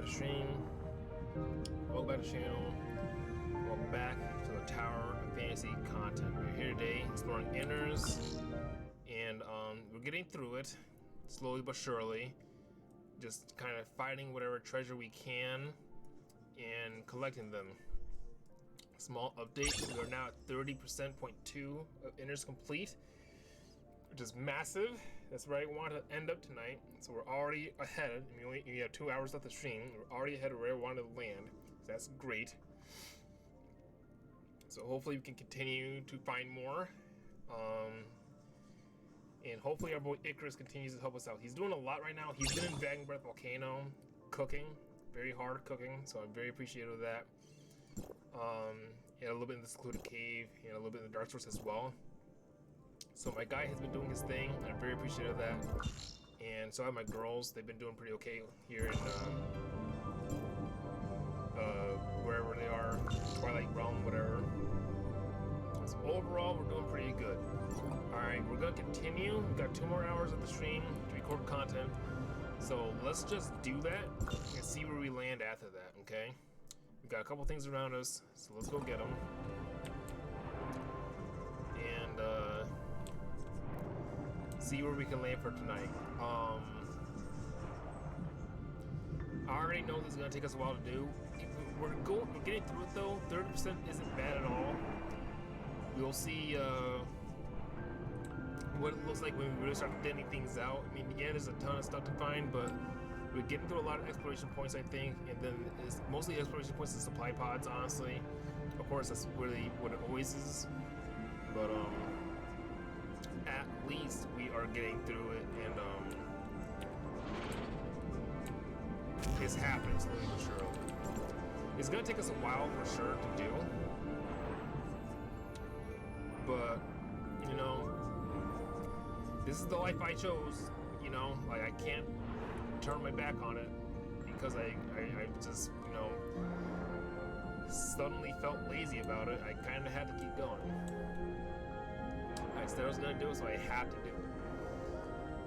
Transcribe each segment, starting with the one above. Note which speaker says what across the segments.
Speaker 1: to stream. Welcome back to the channel. Welcome back to the Tower of Fantasy content. We're here today exploring Innars, and we're getting through it slowly but surely. Just kind of fighting whatever treasure we can and collecting them. Small update: we are now at 30.2% of Innars complete, which is massive. That's where I want to end up tonight. So we're already ahead. I mean, we have 2 hours left to stream. We're already ahead of where I wanted to land. So that's great. So hopefully we can continue to find more. And hopefully our boy Icarus continues to help us out. He's doing a lot right now. He's been in Dragon Breath Volcano cooking, very hard cooking. So I'm very appreciative of that. And a little bit in the secluded cave, and a little bit in the dark source as well. So my guy has been doing his thing, and I'm very appreciative of that. And so have my girls. They've been doing pretty okay here in wherever they are, Twilight Realm, whatever. So overall, we're doing pretty good. All right, we're gonna continue. We've got 2 more hours of the stream to record content. So let's just do that and see where we land after that. Okay. We've got a couple things around us, so let's go get them. And see where we can land for tonight. I already know this is gonna take us a while to do. We're getting through it though. 30% isn't bad at all. We'll see what it looks like when we really start thinning things out. I mean, yeah, there's a ton of stuff to find, but we're getting through a lot of exploration points, I think, and then it's mostly exploration points and supply pods, honestly. Of course, that's really what it always is. But at least we are getting through it, and it's happening slowly but surely. It's gonna take us a while for sure to do, but you know, this is the life I chose. You know, like I can't turn my back on it because I just, you know, suddenly felt lazy about it. I kind of had to keep going. I said I was gonna do it, so I had to do it.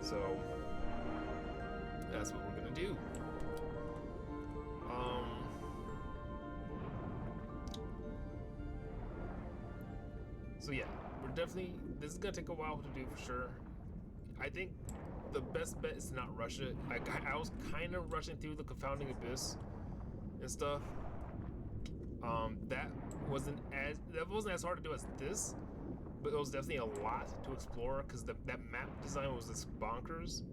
Speaker 1: So that's what we're gonna do. So yeah, we're definitely, this is gonna take a while to do for sure. I think the best bet is to not rush it. I was kind of rushing through the Confounding Abyss and stuff. That wasn't as hard to do as this, but it was definitely a lot to explore because that map design was just bonkers.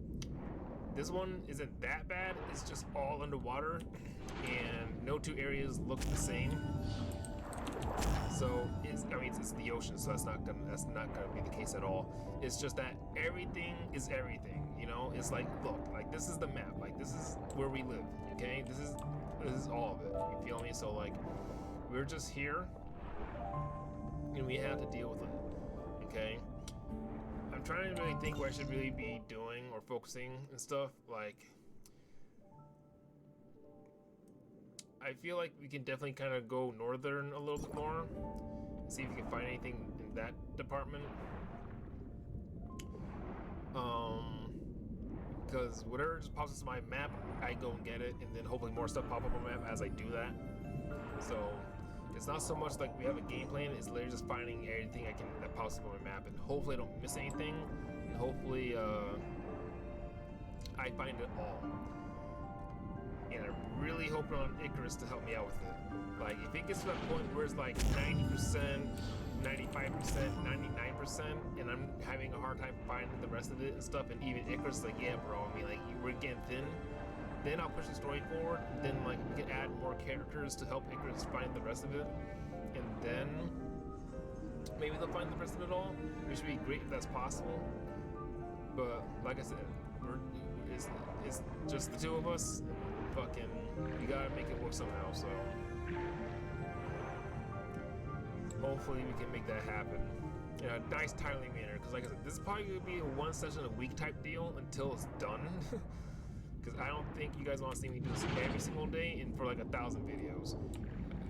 Speaker 1: This one isn't that bad. It's just all underwater, and no two areas look the same. So it's the ocean, so that's not gonna be the case at all. It's just that everything is everything, you know. It's like, look, like this is the map, like this is where we live, okay? This is all of it. You feel me? So like, we're just here, and we have to deal with it, okay? I'm trying to really think what I should really be doing or focusing and stuff. Like, I feel like we can definitely kind of go northern a little bit more, see if we can find anything in that department. Because whatever just pops into my map, I go and get it, and then hopefully more stuff pop up on my map as I do that. So it's not so much like we have a game plan, it's literally just finding everything that pops up on my map, and hopefully I don't miss anything, and hopefully I find it all. And I'm really hoping on Icarus to help me out with it. Like, if it gets to that point where it's like 90%, 95%, 99%, and I'm having a hard time finding the rest of it and stuff, and even Icarus is like, yeah, bro, I mean, like, we're getting thin, then I'll push the story forward, and then, like, we can add more characters to help Icarus find the rest of it, and then maybe they'll find the rest of it all, which would be great if that's possible. But, like I said, it's just the two of us. Fucking, we gotta make it work somehow, so hopefully we can make that happen in a nice, timely manner. Because, like I said, this is probably gonna be a 1 session a week type deal until it's done. Because I don't think you guys want to see me do this every single day and for like 1,000 videos.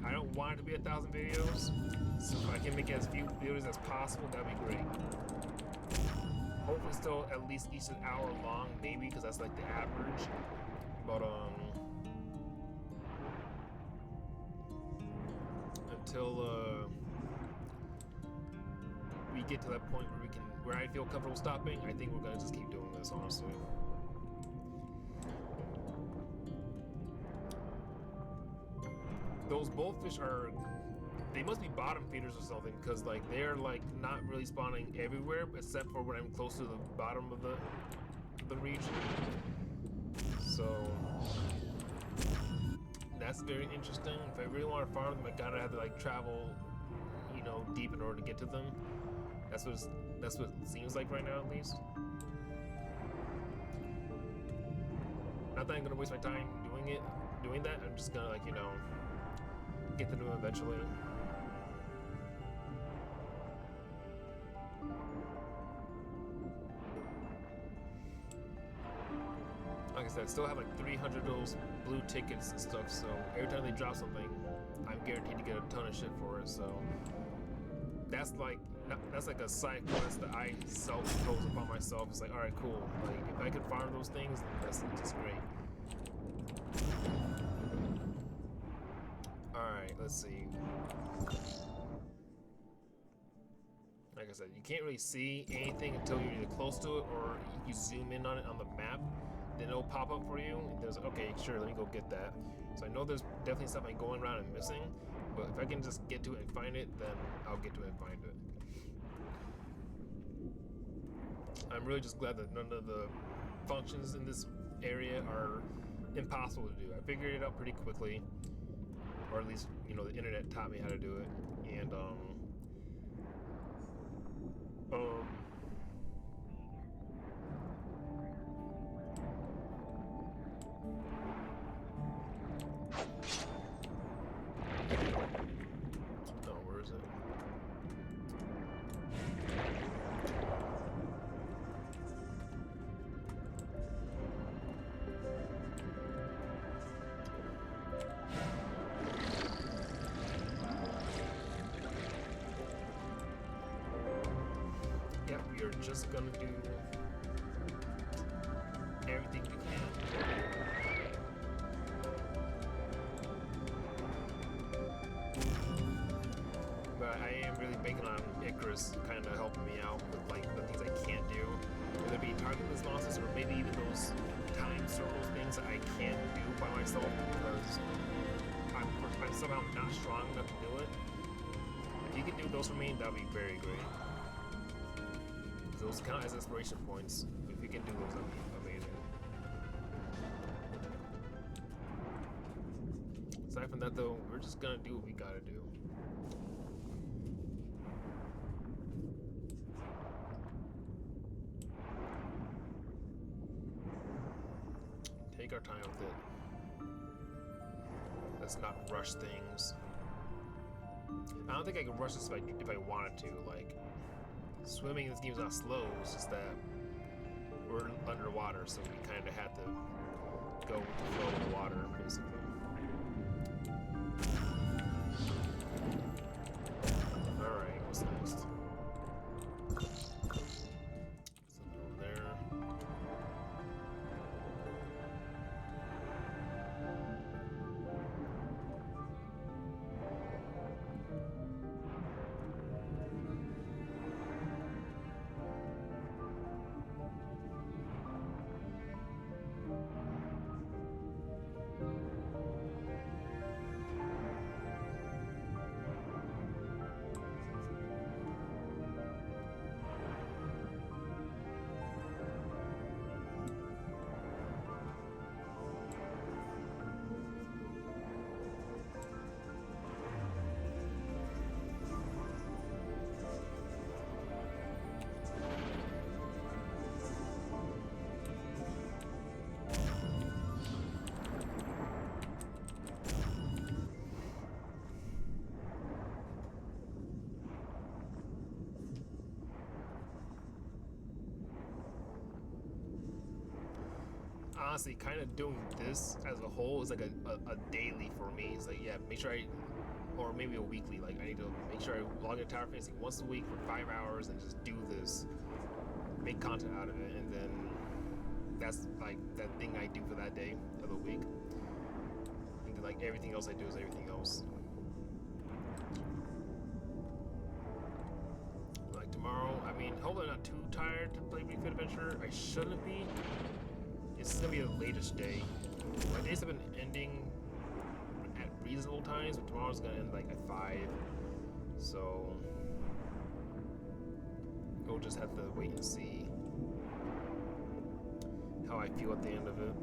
Speaker 1: I don't want it to be 1,000 videos, so if I can make as few videos as possible, that'd be great. Hopefully, still at least each an hour long, maybe, because that's like the average. But until we get to that point where I feel comfortable stopping. I think we're gonna just keep doing this, honestly. Those bullfish they must be bottom feeders or something, because like they're like not really spawning everywhere except for when I'm close to the bottom of the region. So that's very interesting. If I really want to farm them, I gotta have to like travel, you know, deep in order to get to them. That's what it seems like right now, at least. Not that I'm gonna waste my time doing that. I'm just gonna, like, you know, get to them eventually. Like I said, I still have like 300 of those blue tickets and stuff, so every time they drop something, I'm guaranteed to get a ton of shit for it. So that's like a side quest that I self-impose upon myself. It's like, all right, cool. Like if I could farm those things, that's just great. All right, let's see. Like I said, you can't really see anything until you're either close to it or you zoom in on it on the map. Then it'll pop up for you, and there's, okay, sure, let me go get that. So I know there's definitely stuff I'm going around and missing, but if I can just get to it and find it, then I'll get to it and find it. I'm really just glad that none of the functions in this area are impossible to do. I figured it out pretty quickly, or at least, you know, the internet taught me how to do it. And where is it? Yep, we are just gonna do everything we can. But I am really banking on Icarus kind of helping me out with like the things I can't do. Whether it be targetless monsters or maybe even those time circles things that I can't do by myself because I'm somehow not strong enough to do it. If you can do those for me, that'd be very great. Those count as inspiration points. If you can do those, that'd be amazing. Aside from that though, we're just gonna do what we gotta do. Take our time with it. Let's not rush things. I don't think I can rush this if I wanted to. Like, swimming in this game is not slow, it's just that we're underwater, so we kind of had to go with the flow of the water, basically. Alright, what's next? Something over there. Honestly, kind of doing this as a whole is like a daily for me. It's like, yeah, make sure or maybe a weekly, like I need to make sure I log into Tower Fantasy once a week for 5 hours and just do this, make content out of it, and then that's like that thing I do for that day of the week. And then like everything else I do is everything else. tomorrow. I mean, hopefully I'm not too tired to play Ring Fit Adventure. I shouldn't be. It's gonna be the latest day. My days have been ending at reasonable times, but tomorrow's gonna end like at 5. So we'll just have to wait and see how I feel at the end of it.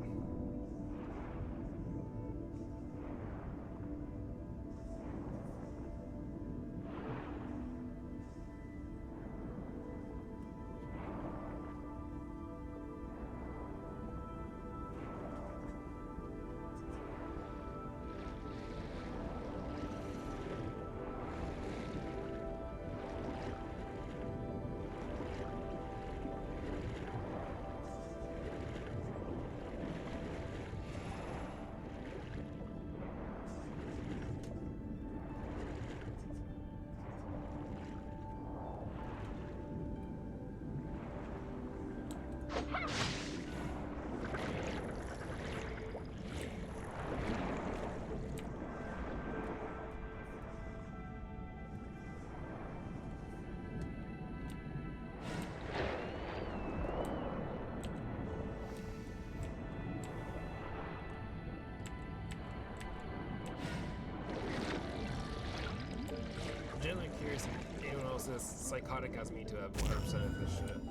Speaker 1: Genuinely curious if anyone else is psychotic as me to have 100% of this shit.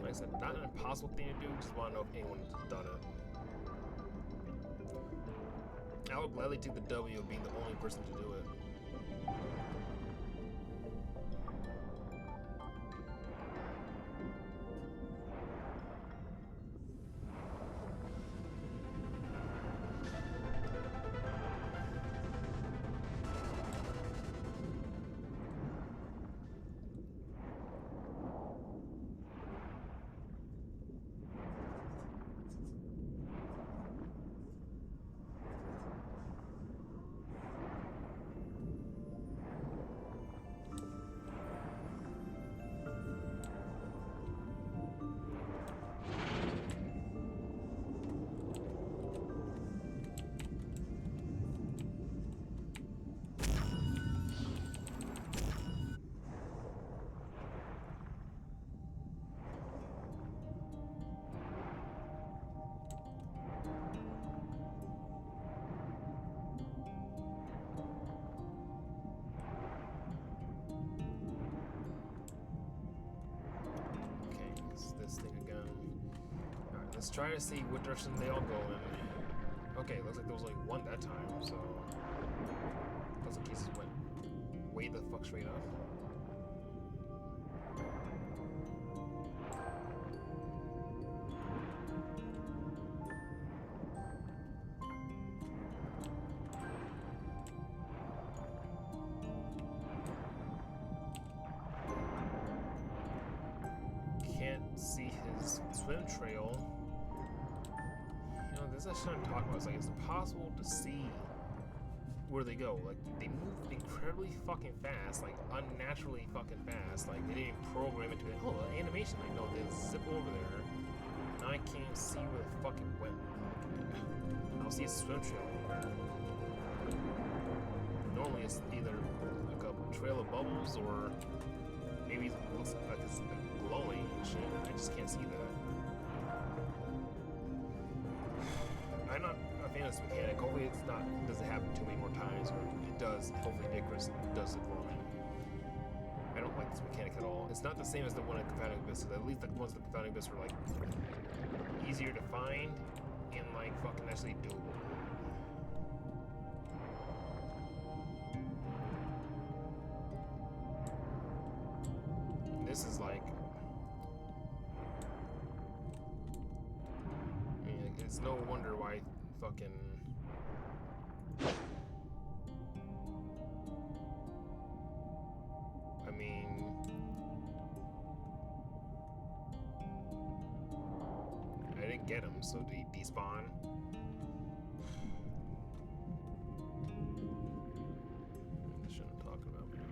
Speaker 1: Like I said, not an impossible thing to do, just want to know if anyone's done it. I would gladly take the W of being the only person to do it. Let's try to see what direction they all go in. Okay, looks like there was only one that time, so looks like he just went way the fuck straight up. Can't see his swim trail. This is what I'm talking about. It's like it's impossible to see where they go. Like they move incredibly fucking fast, like unnaturally fucking fast. Like they didn't program it to be like, oh, animation. Like no, they zip over there. Now I can't see where the fuck it went. I don't see a swim trail anywhere. Normally it's either like a trail of bubbles or maybe it looks like it's like glowing and shit. I just can't see that. I'm not a fan of this mechanic. Hopefully it's not doesn't happen too many more times, or it does. Hopefully Icarus does it for me. I don't like this mechanic at all. It's not the same as the one in Confounding Abyss, so at least the ones in Confounding Abyss were like easier to find and like fucking actually doable. This is like, I mean, it's no wonder why fucking I mean, I didn't get him, so did he despawn? That's what I'm talking about, man.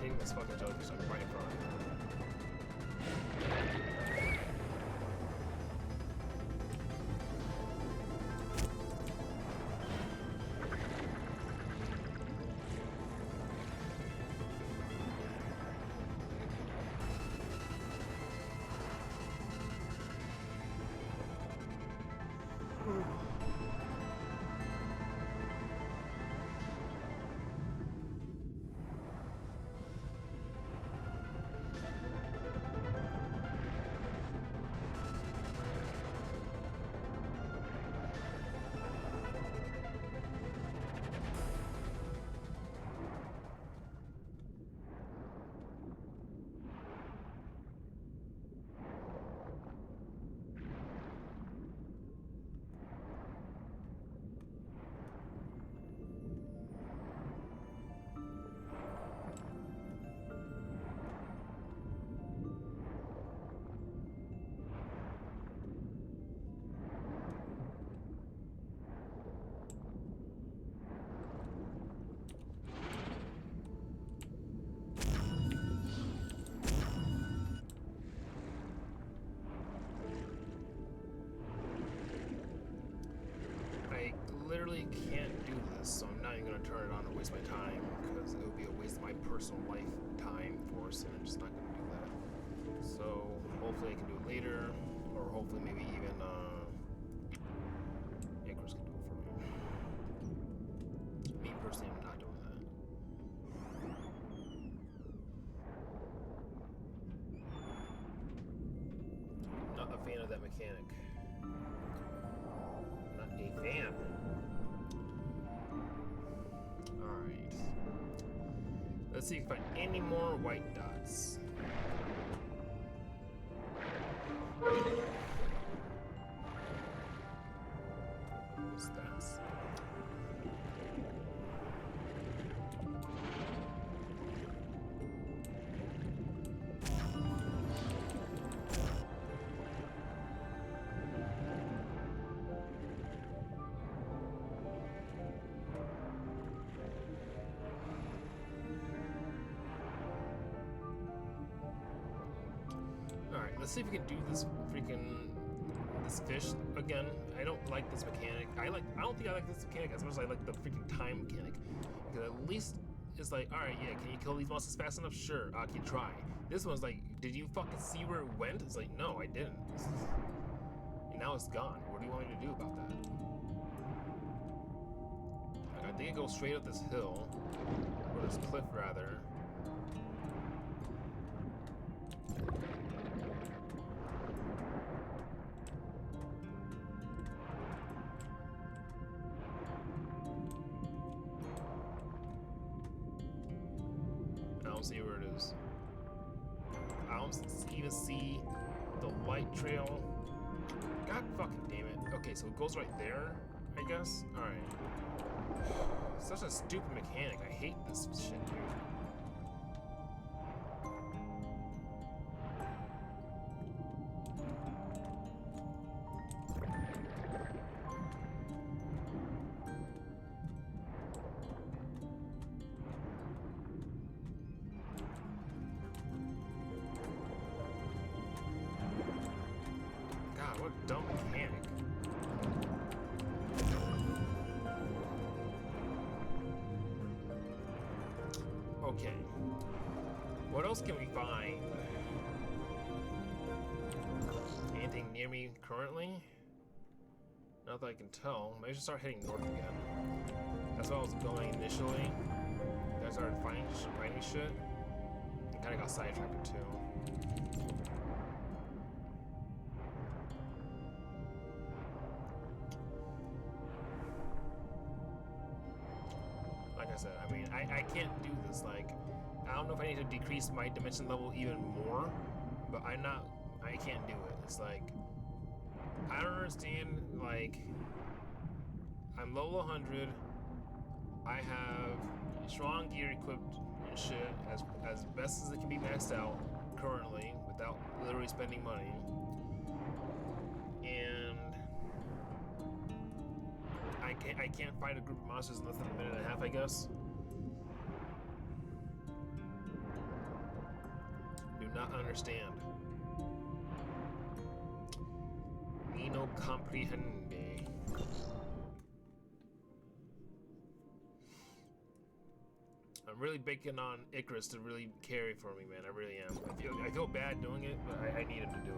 Speaker 1: hitting this fucking jellyfish I'm right in front of me. Literally can't do this, so I'm not even gonna turn it on and waste my time, because it would be a waste of my personal lifetime force, and I'm just not gonna do that. So hopefully I can do it later, or hopefully maybe even Innars can do it for me. Me personally, I'm not doing that. Not a fan of that mechanic. Not a fan. Let's see if I find any more white dots. What's that? Let's see if we can do this fish again. I don't like this mechanic. I don't think I like this mechanic as much as I like the freaking time mechanic. Because at least it's like, alright, yeah, can you kill these monsters fast enough? Sure, I can try. This one's like, did you fucking see where it went? It's like, no, I didn't. And now it's gone. What do you want me to do about that? Like, I think it goes straight up this hill, or this cliff rather. See where it is. I don't even see the light trail. God fucking damn it. Okay, so it goes right there, I guess. Alright. Such a stupid mechanic. I hate this shit, dude. What a dumb mechanic. Okay. What else can we find? Anything near me currently? Not that I can tell. Maybe I should start heading north again. That's where I was going initially. Then I started finding shit. I kinda got sidetracked too. Like I said, I mean, I can't do this. Like, I don't know if I need to decrease my dimension level even more, but I can't do it. It's like, I don't understand, like, I'm level 100, I have strong gear equipped and shit as best as it can be maxed out currently without literally spending money, and I can't fight a group of monsters in less than a minute and a half, I guess. not understand. Me no comprehende. I'm really banking on Icarus to really carry for me, man. I really am. I feel bad doing it, but I need him to do it.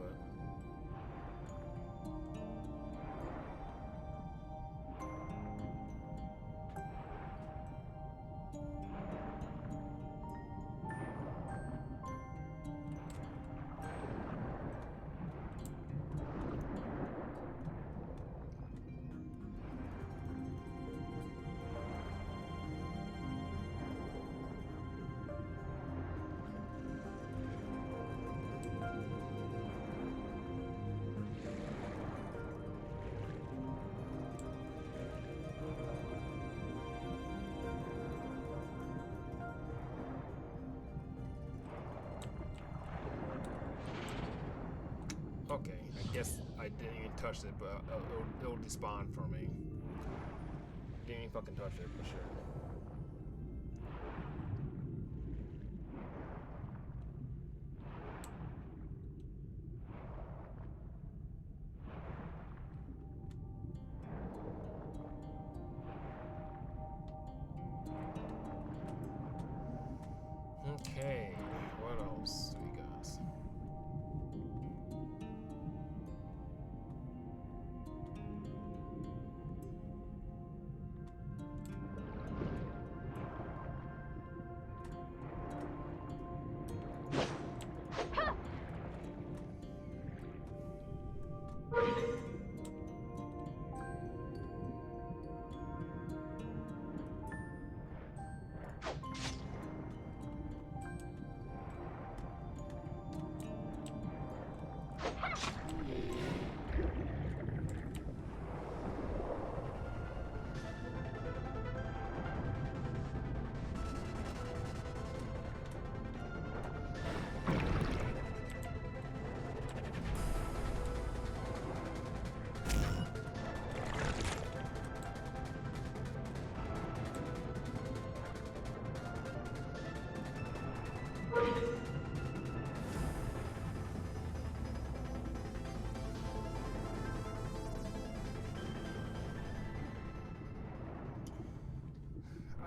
Speaker 1: Okay, I guess I didn't even touch it, but it'll despawn for me. Didn't even fucking touch it, for sure. Okay, what else do we got?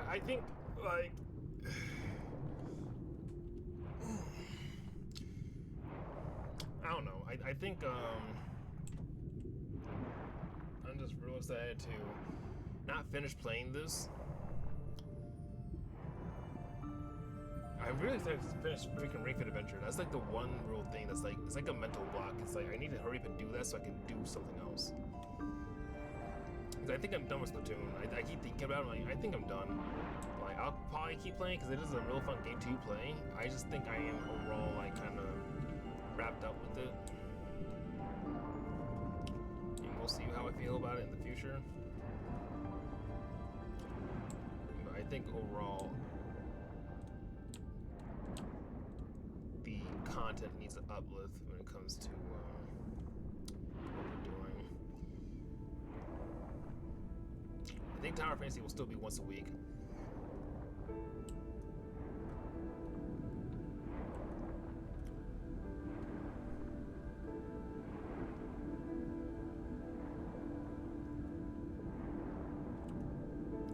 Speaker 1: I think, like, I don't know. I think, I'm just real excited to not finish playing this. I'm really excited to finish freaking Ring Fit Adventure. That's like the one real thing that's like, it's like a mental block. It's like, I need to hurry up and do that so I can do something else. I think I'm done with Splatoon. I keep thinking about it, like, I think I'm done. Like, I'll probably keep playing because it is a real fun game to play. I just think I am overall, like, kind of wrapped up with it. And we'll see how I feel about it in the future. But I think overall, the content needs an uplift when it comes to what we're doing. I think Tower Fantasy will still be once a week.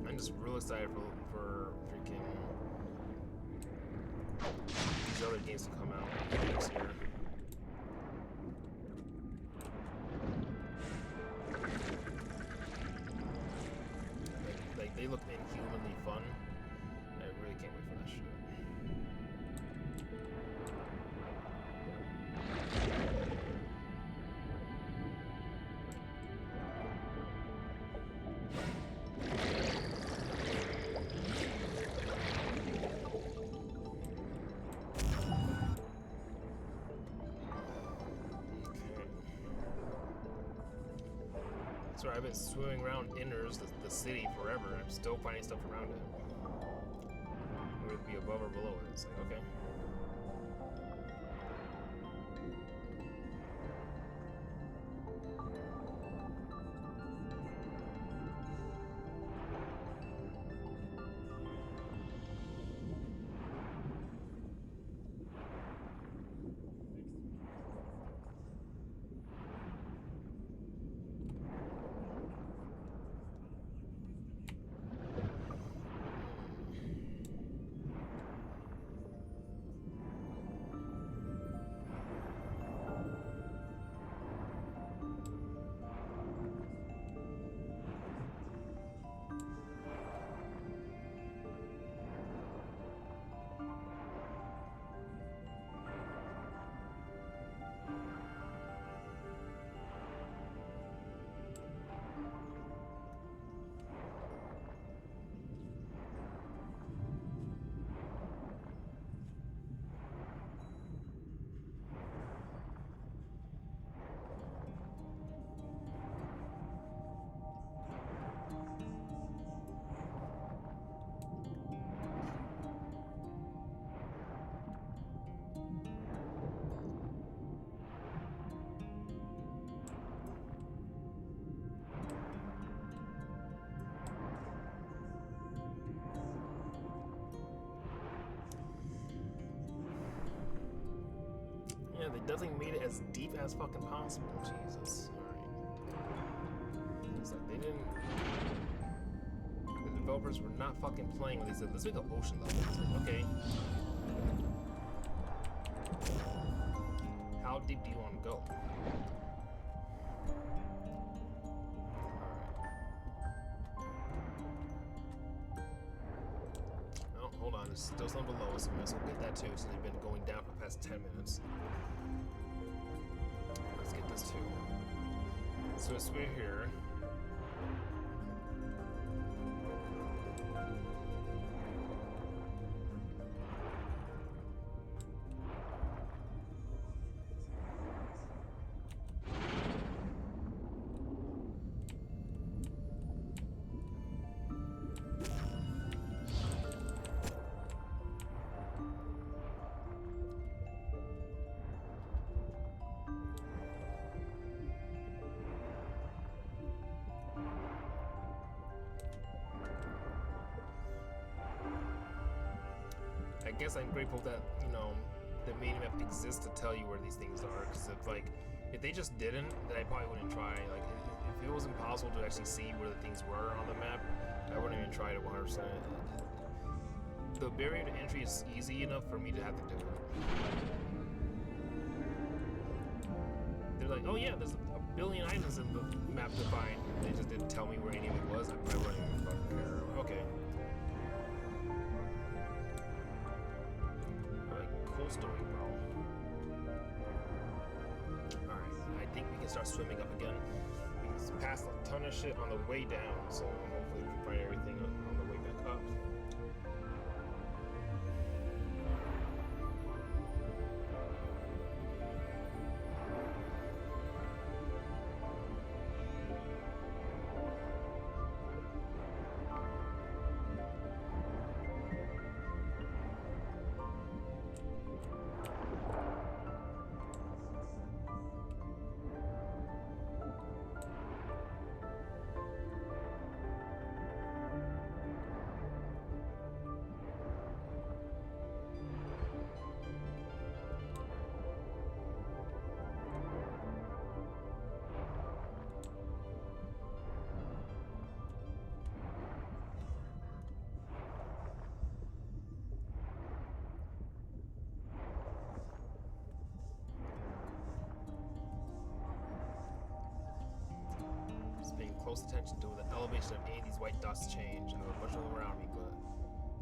Speaker 1: I'm just real excited for freaking these other games to come out next year. Like they look inhumanly fun. I really can't wait for that shit. Sorry, I've been swimming around Innars, the city, forever. I'm still finding stuff around it. Would it be above or below it? It's like, okay. They definitely made it as deep as fucking possible. Jesus. Alright. It's like they didn't... The developers were not fucking playing when they said, let's make an ocean level. It's like, okay. How deep do you want to go? Hold on, there's still some below us, so we'll get that too. So they've been going down for the past 10 minutes. Let's get this too. So it's we're here. I guess I'm grateful that, you know, the minimap exists to tell you where these things are. Because if they just didn't, then I probably wouldn't try. Like, if it was impossible to actually see where the things were on the map, I wouldn't even try it 100%. The barrier to entry is easy enough for me to have to do it. They're like, oh yeah, there's a billion items in the map to find. They just didn't tell me where any of it was. I probably wouldn't even fucking care. Okay. Cool story, bro. Alright, I think we can start swimming up again. We passed a ton of shit on the way down, so hopefully we can find everything on the way back up. Paying close attention to the elevation of any of these white dots change. I have a bunch of them around me, but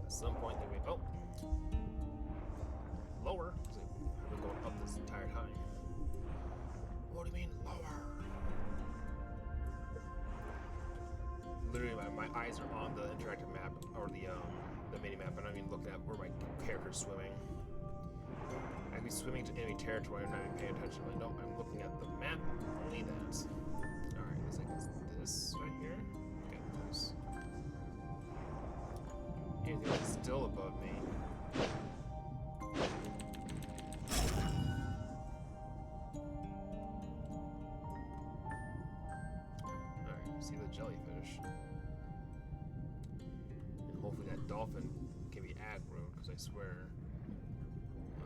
Speaker 1: at some point they went, oh, lower. So I've been going up this entire time. What do you mean lower? Literally, my eyes are on the interactive map or the mini map, and I'm even looking at where my character's swimming. I could be swimming to enemy territory. I'm not even paying attention. Like, no, I'm looking at the map. Only that. All right, looks like this right here. Okay, there's anything that's still above me. Alright, see the jellyfish. And hopefully that dolphin can be aggroed, because I swear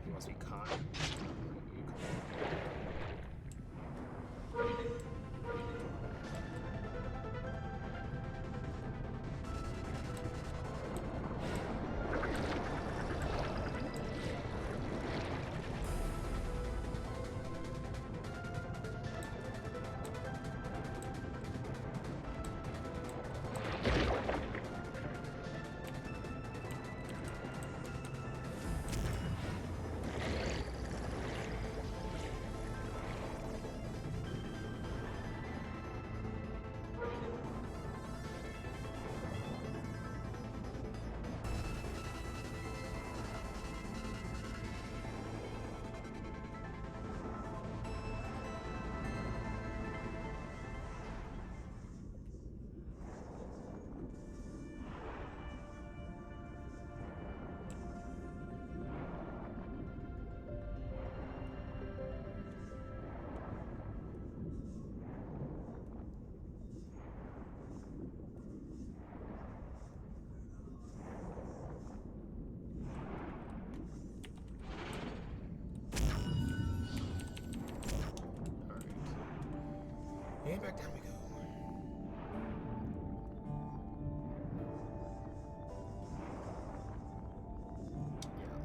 Speaker 1: he wants to be caught.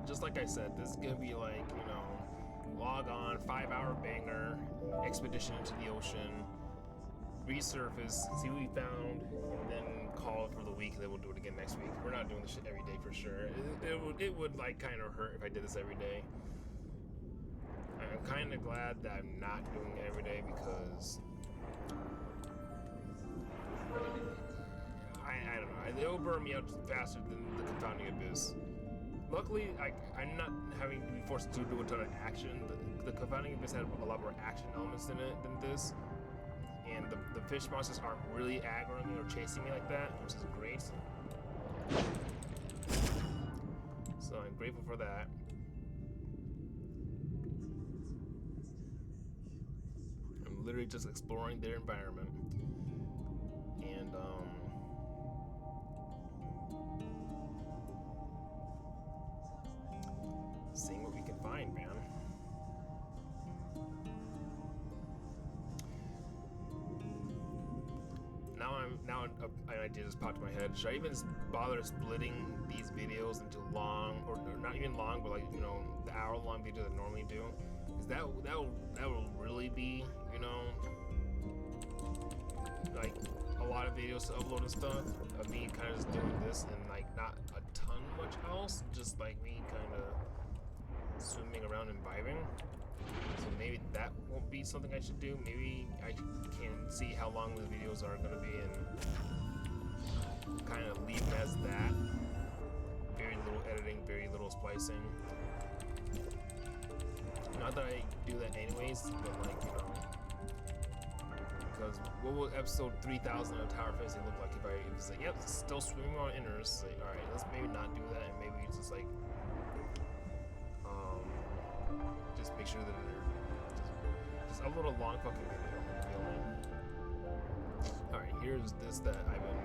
Speaker 1: just like I said, this is gonna be like, you know, log on, 5-hour banger, expedition into the ocean, resurface, see what we found, and then call it for the week, and then we'll do it again next week. We're not doing this shit every day for sure. It would like kind of hurt if I did this every day. I'm kind of glad that I'm not doing it every day because I don't know. It'll burn me out faster than the Confounding Abyss. Luckily, I'm not having to be forced to do a ton of action. The Confounding Abyss had a lot more action elements in it than this. And the fish monsters aren't really aggroing me or chasing me like that, which is great. So I'm grateful for that. I'm literally just exploring their environment. And seeing what we can find, man. Now an idea just popped in my head. Should I even bother splitting these videos into long, or not even long, but like, you know, the hour-long video that I normally do? Because that will really be, you know, like a lot of videos to upload and stuff of me kind of just doing this and like not a ton much else, just like me kind of swimming around and vibing. So maybe that won't be something I should do. Maybe I can see how long the videos are going to be and kind of leave them as that. Very little editing, very little splicing. Not that I do that anyways, but like, you know, because what will episode 3000 of Tower Fantasy look like if it's like, yep, still swimming on Innars. Like, alright, let's maybe not do that, and maybe it's just like, just make sure that they're just upload a long fucking video. Alright, here's this that I've been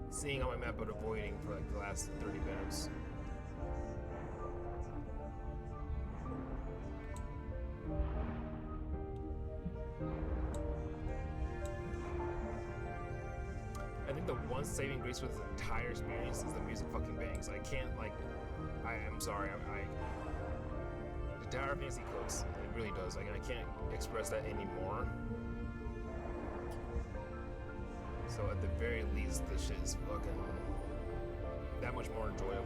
Speaker 1: seeing on my map but avoiding for like the last 30 minutes. I think the one saving grace for this entire experience is the music fucking bangs. I can't like, I'm sorry, the Tower Fantasy cooks. It really does. Like, I can't express that anymore. So at the very least, this shit is fucking that much more enjoyable.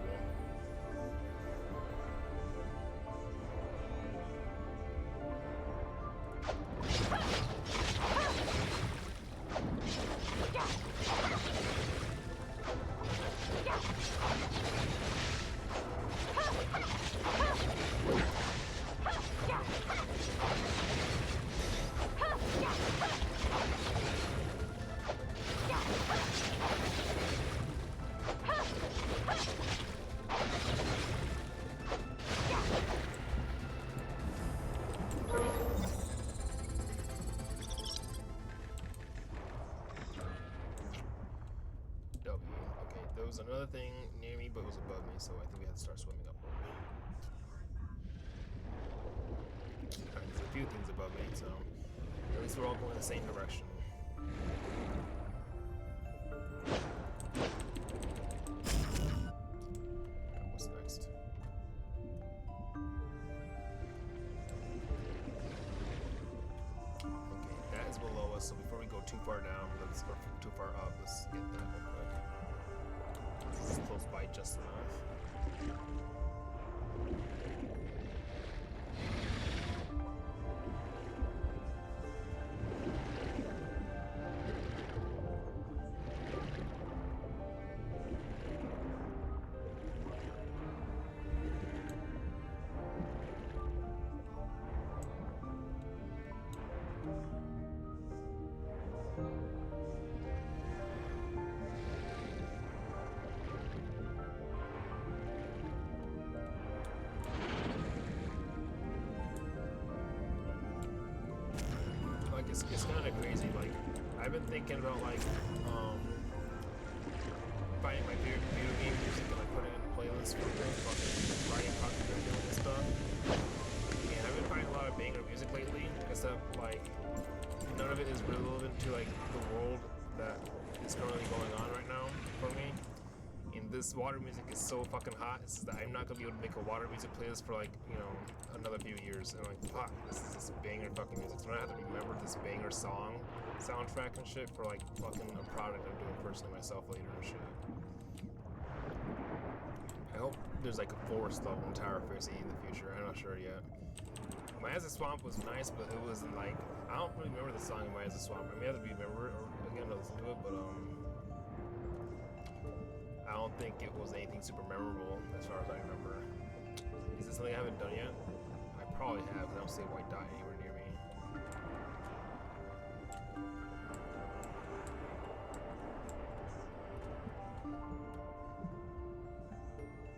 Speaker 1: There was another thing near me, but it was above me, so I think we had to start swimming up. Alright, there's a few things above me, so at least we're all going in the same direction. What's next? Okay, that is below us, so before we go too far down, or too far up, let's get that real quick. This is close by just enough. It's kind of crazy. Like, I've been thinking about like finding my favorite video game music and like putting it in playlists for fucking writing content and stuff. And I've been finding a lot of banger music lately, except like none of it is relevant to like the world that is currently going on right now for me. And this water music is so fucking hot. It's just that I'm not gonna be able to make a water music playlist for like, you know, another few years. And I'm like, fuck, this is this banger fucking music. So I have to remember this banger song, soundtrack and shit for like fucking a product I'm doing personally myself later and shit. I hope there's like a forest level in Tower of Fantasy in the future. I'm not sure yet. My As a Swamp was nice, but it wasn't like, I don't really remember the song in My As a Swamp. I may have to remember it or again listen to it, but I don't think it was anything super memorable as far as I remember. Is this something I haven't done yet? I probably have, because I don't see a white dot anywhere near me.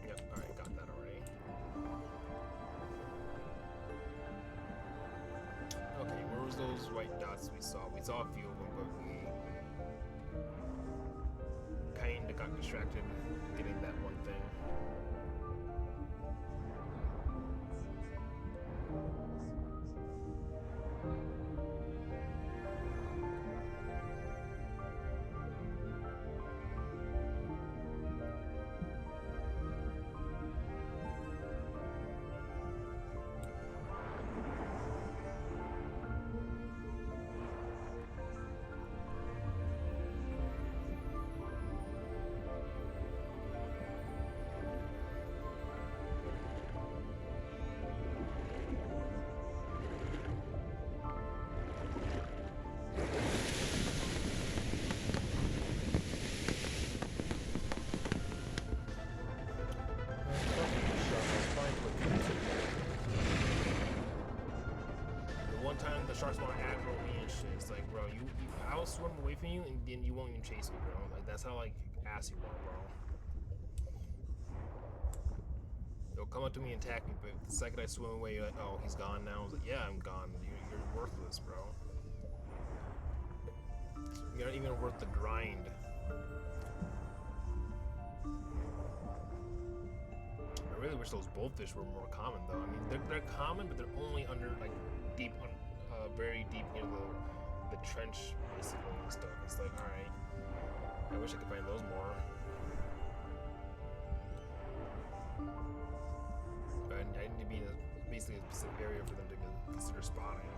Speaker 1: Yep, alright, got that already. Okay, where was those white dots we saw? We saw a few of them, but we kinda got distracted getting that one thing. The sharks want to aggro me and shit. It's like, bro, I'll swim away from you and then you won't even chase me, bro. Like, that's how, like, ass you are, bro. They'll come up to me and attack me, but the second I swim away, you're like, oh, he's gone now. I was like, yeah, I'm gone. You're worthless, bro. You're not even worth the grind. I really wish those bullfish were more common, though. I mean, they're common, but they're only under, like, deep, very deep near the trench, basically, and stuff. It's like, alright, I wish I could find those more. But I need to be in basically a specific area for them to consider spotting.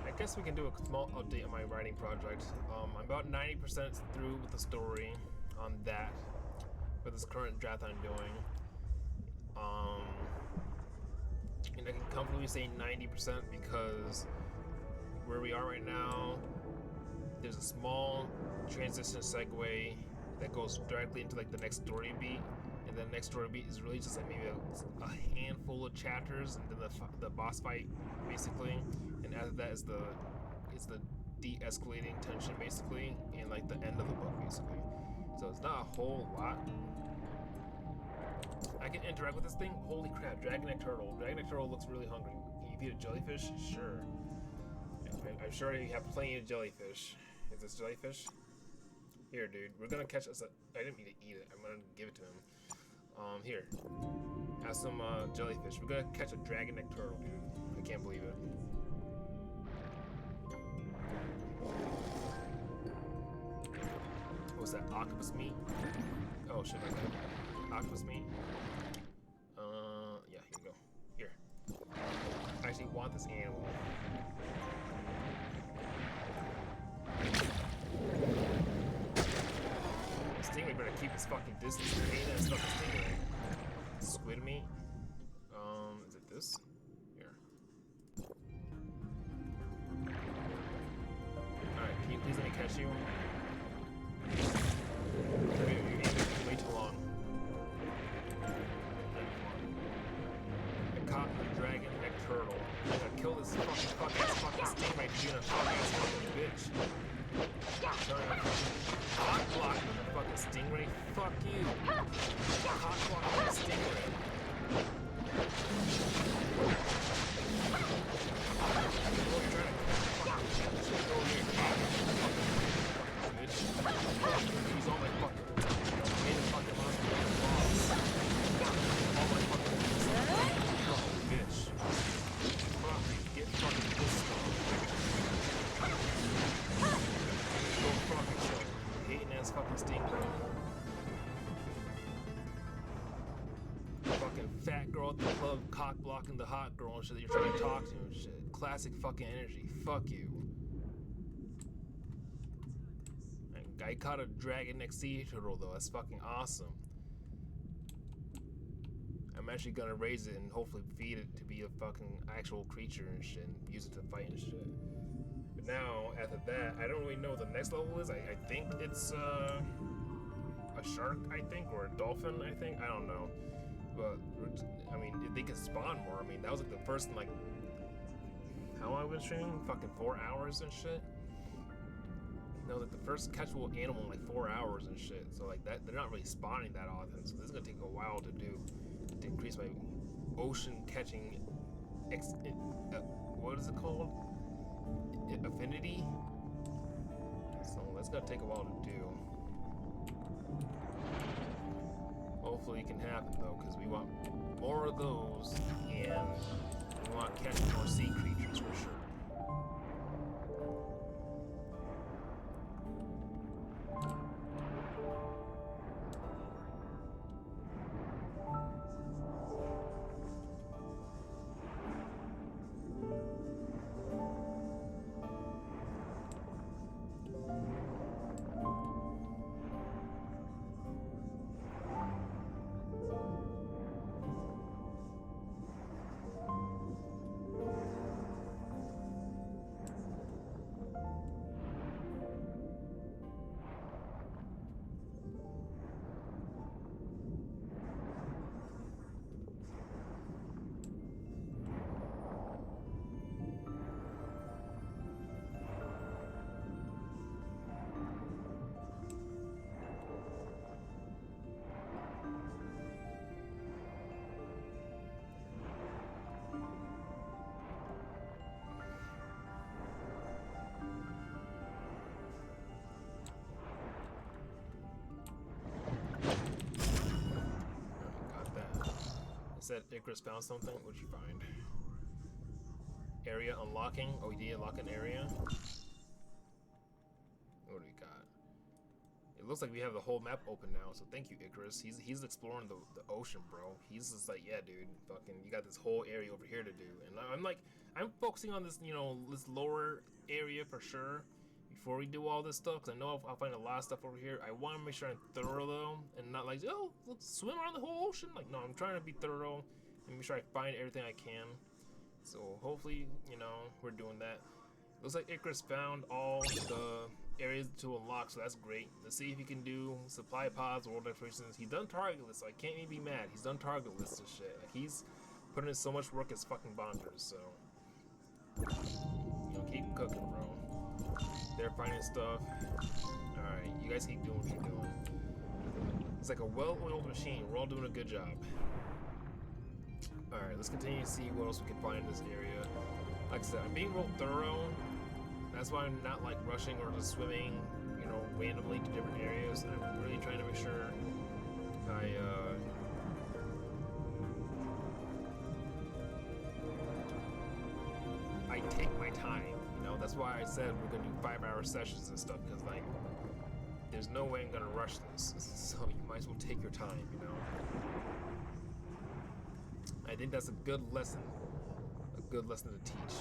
Speaker 1: I guess we can do a small update on my writing project. I'm about 90% through with the story on that, with this current draft I'm doing. And I can comfortably say 90% because where we are right now, there's a small transition segue that goes directly into like the next story beat. And the next story beat is really just like maybe a handful of chapters, and then the boss fight, basically. And after that is the de-escalating tension, basically, and like the end of the book, basically. So it's not a whole lot. I can interact with this thing. Holy crap! Dragon Neck Turtle. Dragon Neck Turtle looks really hungry. Can you feed a jellyfish? Sure. I'm sure you have plenty of jellyfish. Is this jellyfish? Here, dude. We're gonna catch us. I didn't mean to eat it. I'm gonna give it to him. Here. Have some jellyfish. We're gonna catch a dragon neck turtle, dude. I can't believe it. What's that? Octopus meat? Oh shit, okay. Octopus meat. Yeah, here we go. Here. I actually want this animal. Stingray better keep his fucking distance. Hate that fucking stingray. Squid meat. Is it this? Here. Alright, can you please let me catch you? You're way too long. I caught a dragon neck turtle. I gotta kill this fucking stingray to be a fucking bitch. Sorry, hot block with a fucking stingray. Fuck you. Hot block with a stingray. Stink room. Fucking fat girl at the club cock blocking the hot girl and shit that you're trying to talk to and shit. Classic fucking energy. Fuck you. And I caught a dragon next sea turtle though. That's fucking awesome. I'm actually gonna raise it and hopefully feed it to be a fucking actual creature and shit and use it to fight and shit. But now, after that, I don't really know what the next level is. I think it's a shark, I think, or a dolphin, I think. I don't know. But, I mean, they can spawn more. I mean, that was like the first, like, how long have I been streaming? Fucking 4 hours and shit? No, like the first catchable animal in like 4 hours and shit. So, like, that they're not really spawning that often. So, this is gonna take a while to do. To increase my ocean catching what is it called? Affinity? So that's gonna take a while to do. Hopefully it can happen though, because we want more of those and we want to catch more sea creatures for sure. Said Icarus found something. What'd you find? Area unlocking. Oh, you did unlock an area. What do we got? It looks like we have the whole map open now. So thank you, Icarus. He's exploring the ocean, bro. He's just like, yeah, dude. Fucking, you got this whole area over here to do. And I'm focusing on this, you know, this lower area for sure. Before we do all this stuff, because I know I'll find a lot of stuff over here. I want to make sure I'm thorough though, and not like, oh, let's swim around the whole ocean. Like, no, I'm trying to be thorough and make sure I find everything I can. So hopefully, you know, we're doing that. Looks like Icarus found all the areas to unlock, so that's great. Let's see if he can do supply pods, world explorations. He's done target lists, so I can't even be mad. He's done target lists and shit. Like, he's putting in so much work, it's fucking bonkers. So, you know, keep cooking, bro. They're finding stuff. Alright, you guys keep doing what you're doing. It's like a well-oiled machine. We're all doing a good job. Alright, let's continue to see what else we can find in this area. Like I said, I'm being real thorough. That's why I'm not like rushing or just swimming, you know, randomly to different areas. I'm really trying to make sure I take my time. That's why I said we're gonna do 5-hour sessions and stuff, because like there's no way I'm gonna rush this, so you might as well take your time, you know. I think that's a good lesson to teach.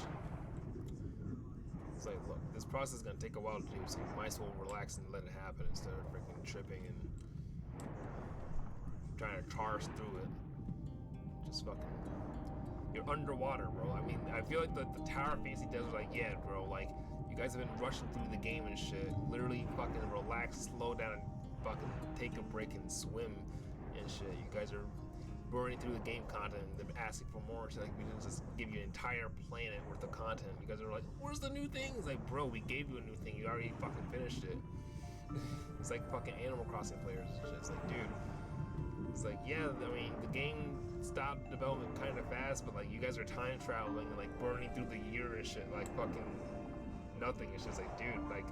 Speaker 1: It's like, look, this process is gonna take a while to do, so you might as well relax and let it happen instead of freaking tripping and trying to charge through it. Just fucking. You're underwater, bro. I mean, I feel like the tower face he does was like, yeah, bro, like, you guys have been rushing through the game and shit. Literally fucking relax, slow down, and fucking take a break and swim and shit. You guys are burning through the game content and then asking for more. So like, we didn't just give you an entire planet worth of content. You guys are like, where's the new things? Like, bro, we gave you a new thing. You already fucking finished it. It's like fucking Animal Crossing players and shit. It's like, dude. It's like, yeah, I mean, the game stopped development kind of fast, but like, you guys are time traveling and like burning through the year and shit, like fucking nothing. It's just like, dude, like,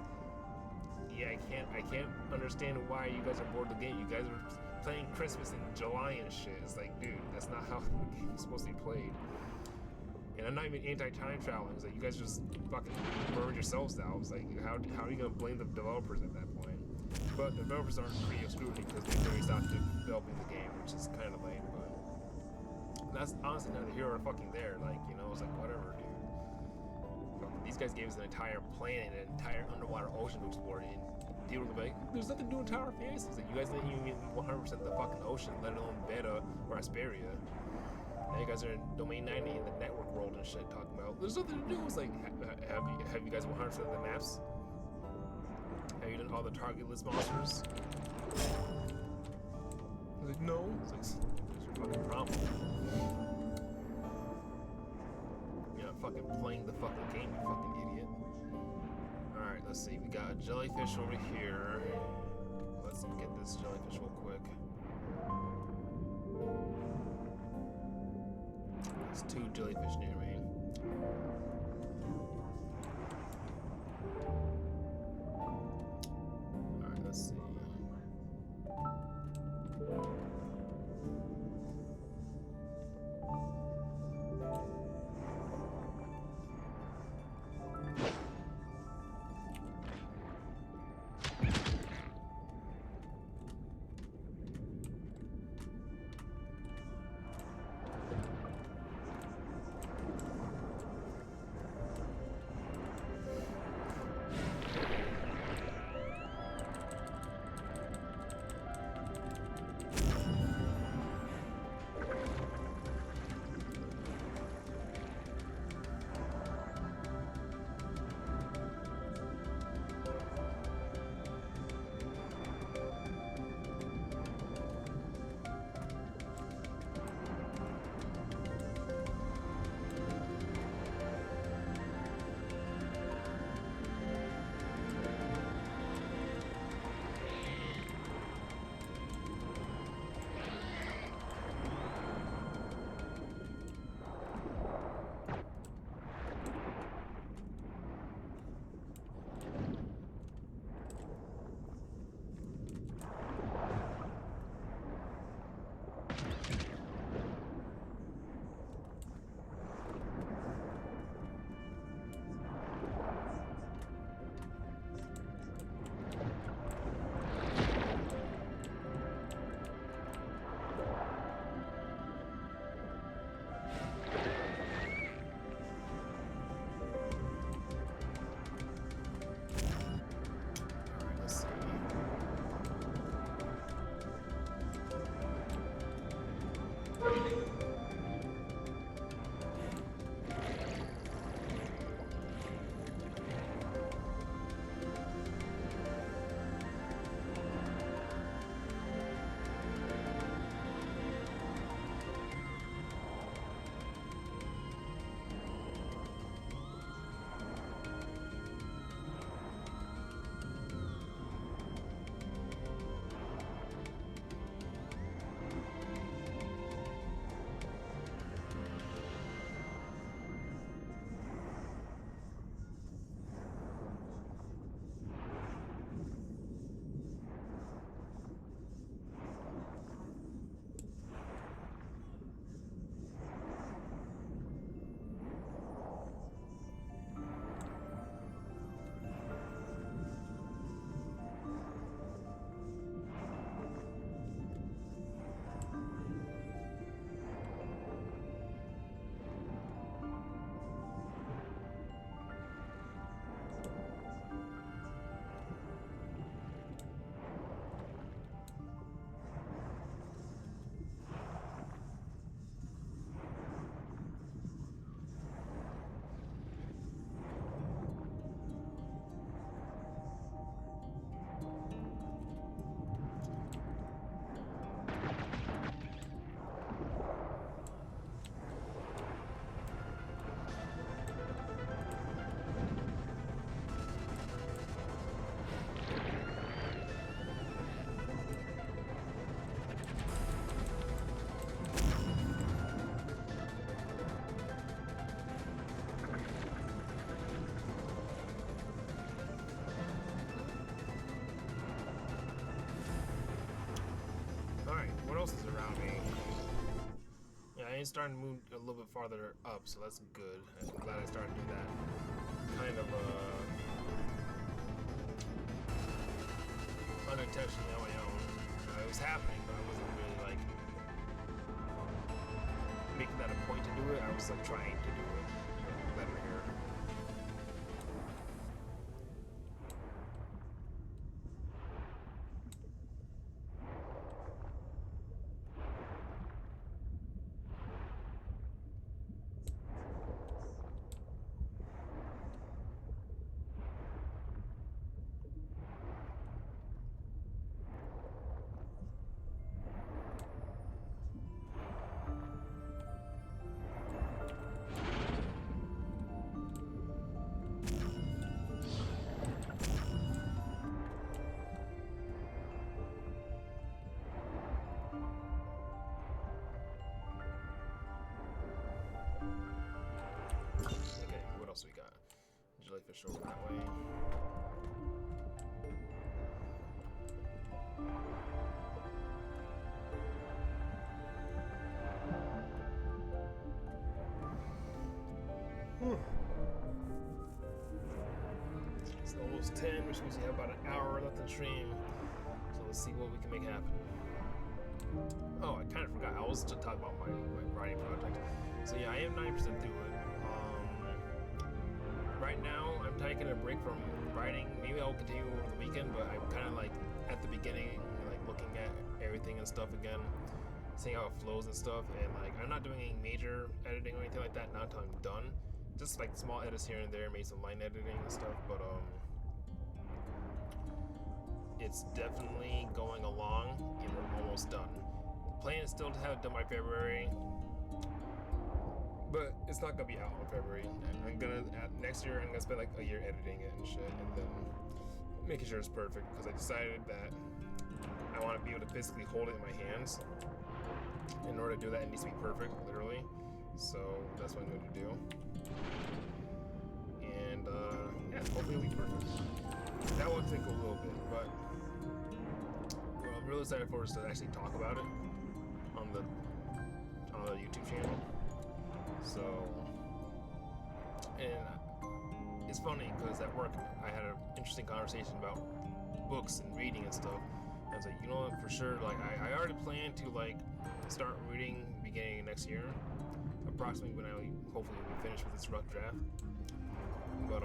Speaker 1: yeah, I can't understand why you guys are bored of the game. You guys are playing Christmas in July and shit. It's like, dude, that's not how the game is supposed to be played. And I'm not even anti-time traveling. It's like, you guys just fucking burned yourselves out. It's like, how are you gonna blame the developers at that point? But the developers aren't free of scrutiny because they already stopped developing the game, which is kind of lame. But that's honestly neither here or fucking there. Like, you know, it's like whatever, dude. Fucking, these guys gave us an entire planet, an entire underwater ocean to explore, and people were like, "There's nothing to do in Tower PST." It's like, you guys didn't even get 100% of the fucking ocean, let alone Beta or Asperia. Now you guys are in Domain 90 in the network world and shit, talking about there's nothing to do. It's like, have you guys 100% of the maps? Have you done all the target list monsters? I was like, no. It's like, there's your fucking problem. You're not fucking playing the fucking game, you fucking idiot. Alright, let's see. We got a jellyfish over here. Let's get this jellyfish real quick. There's 2 jellyfish near me. Alright, let's see. else is around me? Yeah, I ain't starting to move a little bit farther up, so that's good. I'm glad I started to do that. Kind of, unintentionally on my own. It was happening, but I wasn't really like making that a point to do it. I was like trying to do it better here. We got jellyfish over that way. It's almost 10. We're supposed to have about an hour left in the stream, so let's see what we can make happen. Oh, I kind of forgot. I was to talk about my writing project. So yeah, I am 90% through it. Right now, I'm taking a break from writing. Maybe I'll continue over the weekend, but I'm kind of like at the beginning, like looking at everything and stuff again, seeing how it flows and stuff. And like, I'm not doing any major editing or anything like that. Not until I'm done. Just like small edits here and there, maybe some line editing and stuff. But it's definitely going along, and we're almost done. The plan is still to have it done by February. But it's not gonna be out in February. I'm gonna next year. I'm gonna spend like a year editing it and shit, and then making sure it's perfect. Because I decided that I want to be able to physically hold it in my hands. In order to do that, it needs to be perfect, literally. So that's what I'm going to do. And yeah, hopefully it'll be perfect. That will take a little bit, but what I'm really excited for is to actually talk about it on the YouTube channel. So, and it's funny because at work I had an interesting conversation about books and reading and stuff. I was like, you know what, for sure, like I already plan to like start reading beginning of next year, approximately when I hopefully will be finished with this rough draft. But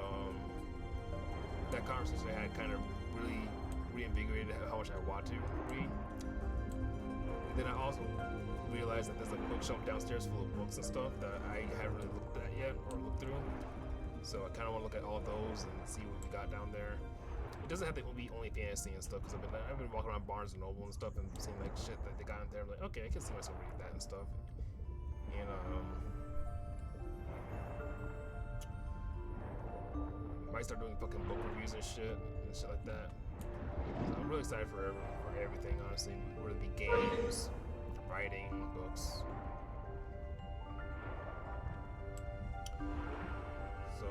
Speaker 1: that conversation I had kind of really reinvigorated how much I want to read. Then I also realized that there's a bookshelf downstairs full of books and stuff that I haven't really looked at yet or looked through. So I kind of want to look at all of those and see what we got down there. It doesn't have to be only fantasy and stuff, because I've been walking around Barnes and Noble and stuff and seeing like shit that they got in there. I'm like, okay, I can see myself reading that and stuff. And might start doing fucking book reviews and shit like that. So I'm really excited for everything, honestly. Whether it be games, writing, books. So,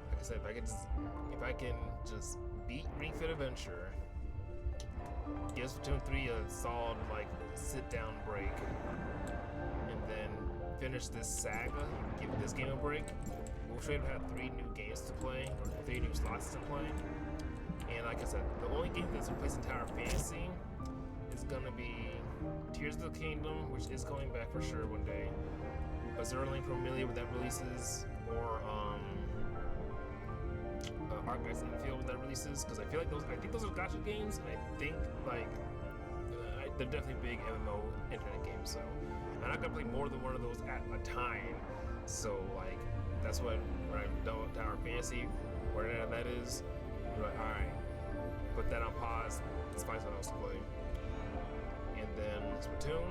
Speaker 1: like I said, if I can just beat Ring Fit Adventure, give Splatoon 3 a solid like sit-down break, and then finish this saga, give this game a break, we'll straight up have 3 new games to play, or 3 new slots to play. And like I said, the only game that's replacing Tower Fantasy is gonna be Tears of the Kingdom, which is coming back for sure one day. Azurlane Familia when that releases, or Archives Infield when that releases, because I think those are gacha games, and I think like they're definitely big MMO internet games. So I'm not gonna play more than one of those at a time. So like that's when I'm done with Tower Fantasy, whatever that is. You're like, alright, put that on pause, let's find something else to play. And then Splatoon,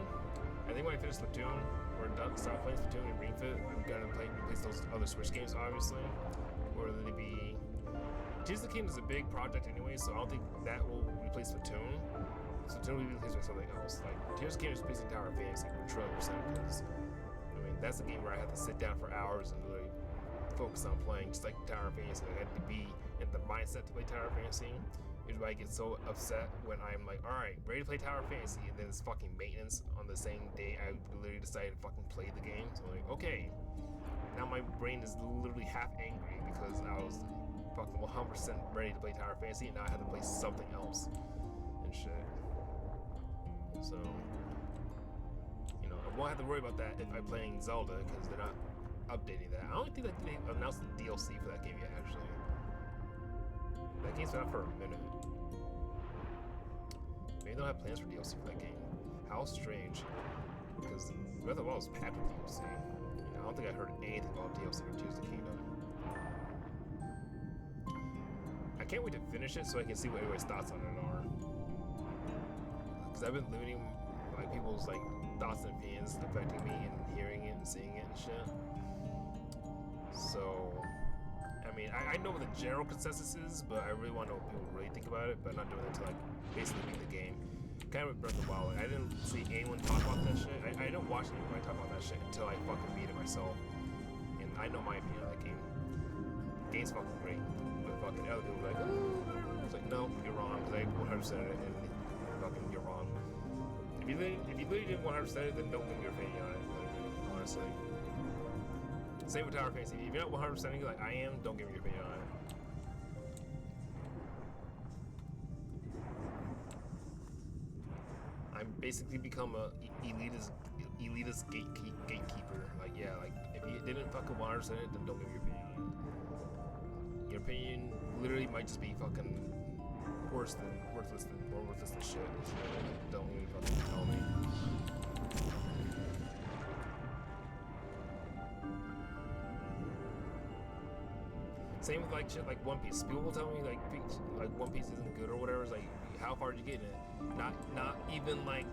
Speaker 1: I think when I finish Splatoon, or start playing Splatoon and Ring Fit, I'm gonna replace those other Switch games, obviously. Or they be... Tears of the Kingdom is a big project anyway, so I don't think that will replace Splatoon. Splatoon will be replaced by something else. Like, Tears of the Kingdom is replacing Tower Fantasy for 1,000,000%, because, I mean, that's a game where I have to sit down for hours and really focus on playing, just like Tower Fantasy. I had to be in the mindset to play Tower Fantasy. Is why I get so upset when I'm like, alright, ready to play Tower Fantasy, and then it's fucking maintenance on the same day I literally decided to fucking play the game. So I'm like, okay, now my brain is literally half angry because I was fucking, well, how 100% ready to play Tower Fantasy, and now I have to play something else and shit. So, you know, I won't have to worry about that if I'm playing Zelda, because they're not updating that. I don't think that they announced the DLC for that game yet, actually. That game's been out for a minute. Maybe they'll have plans for DLC for that game. How strange. Because Breath of the Wild is packed with DLC. You know, I don't think I heard anything about DLC for Tears of the Kingdom. I can't wait to finish it so I can see what everybody's thoughts on it are. Because I've been limiting like people's like thoughts and opinions affecting me and hearing it and seeing it and shit. So, I mean, I know what the general consensus is, but I really want to know what people really think about it. But I'm not doing it until like basically beat the game. Kind of with Breath of the Wild, like, I didn't see anyone talk about that shit. I didn't watch anyone talk about that shit until I fucking beat it myself. And I know my opinion on that game. The game's fucking great. But fucking other people are like, oh, it's like, no, you're wrong, because I 100% it, and fucking, you're wrong. If you literally didn't 100% it, then don't give me your opinion on it, honestly. Same with Tower Fantasy. If you're not 100% it like I am, don't give me your opinion on it. I'm basically become a elitist gatekeeper. Like, yeah, like if you didn't fucking 100% it, then don't give me your opinion on it. Your opinion literally might just be fucking more worthless than shit. So don't even fucking tell me. Same with like shit like One Piece. People will tell me like One Piece isn't good or whatever. It's like, how far did you get in it? Not even like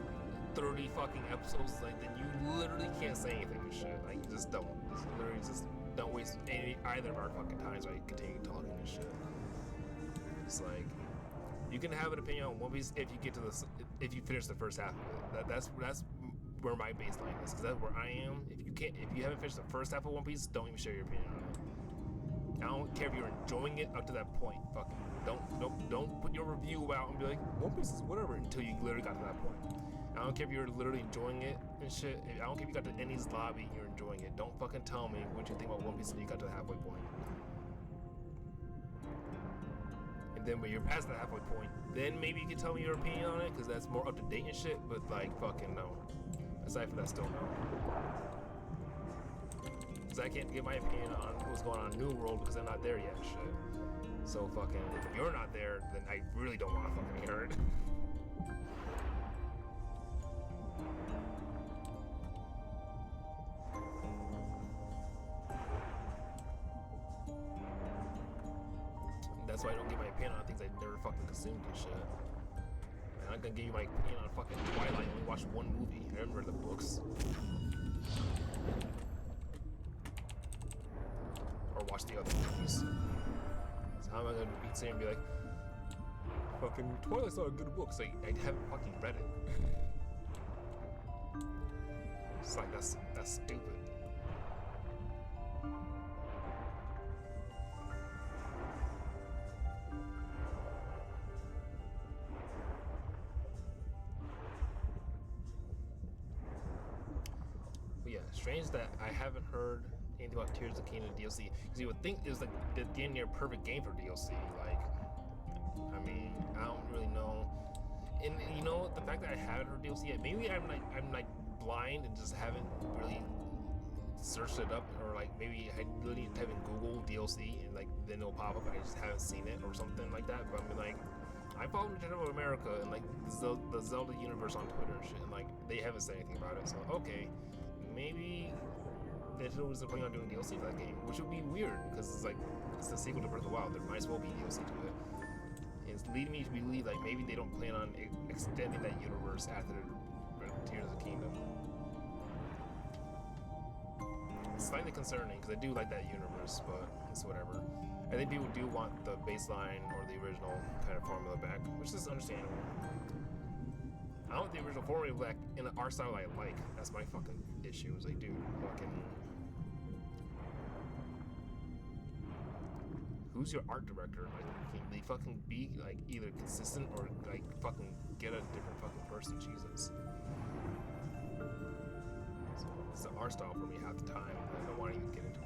Speaker 1: 30 fucking episodes. Like, then you literally can't say anything and shit. Like, you just don't. Just literally just don't waste either of our fucking times while you continue talking and shit. It's like, you can have an opinion on One Piece if you get to if you finish the first half of it. That's where my baseline is, because that's where I am. If you haven't finished the first half of One Piece, don't even share your opinion on it. I don't care if you're enjoying it up to that point. Fucking don't put your review out and be like, One Piece is whatever, until you literally got to that point. I don't care if you're literally enjoying it and shit. I don't care if you got to Ennie's lobby and you're enjoying it. Don't fucking tell me what you think about One Piece until you got to the halfway point. And then when you're past the halfway point, then maybe you can tell me your opinion on it, because that's more up to date and shit. But like, fucking no. Aside from that, still no. Because I can't give my opinion on what's going on in New World because I'm not there yet, shit. So fucking, if you're not there, then I really don't want to fucking hear it. That's why I don't give my opinion on things I never fucking consumed and shit. I'm not gonna give you my opinion on fucking Twilight. I only watched one movie. I haven't read the books. Or watch the other movies. So how am I gonna be sitting and be like, fucking Twilight's not a good book? So I haven't fucking read it. It's like, that's stupid. But yeah, strange that I haven't heard anything about Tears of the Kingdom DLC, because you would think it was like the damn near perfect game for DLC. Like, I mean, I don't really know. And you know, the fact that I haven't heard DLC yet, maybe I'm like blind and just haven't really searched it up, or like maybe I literally type in Google DLC and like then it'll pop up and I just haven't seen it or something like that. But I mean, like, I follow Nintendo of America and like the Zelda universe on Twitter and shit, and like they haven't said anything about it. So okay, maybe Nintendo was planning on doing DLC for that game, which would be weird because it's like it's the sequel to Breath of the Wild. There might as well be DLC to it. And it's leading me to believe like maybe they don't plan on extending that universe after Tears of the Kingdom. It's slightly concerning because I do like that universe, but it's whatever. I think people do want the baseline or the original kind of formula back, which is understandable. I want the original formula back in an art style I like. That's my fucking issue. It's like, dude, fucking, who's your art director? Like, can they fucking be like either consistent or like fucking get a different fucking person? Jesus. So it's the art style for me half the time. I don't want to even get into it.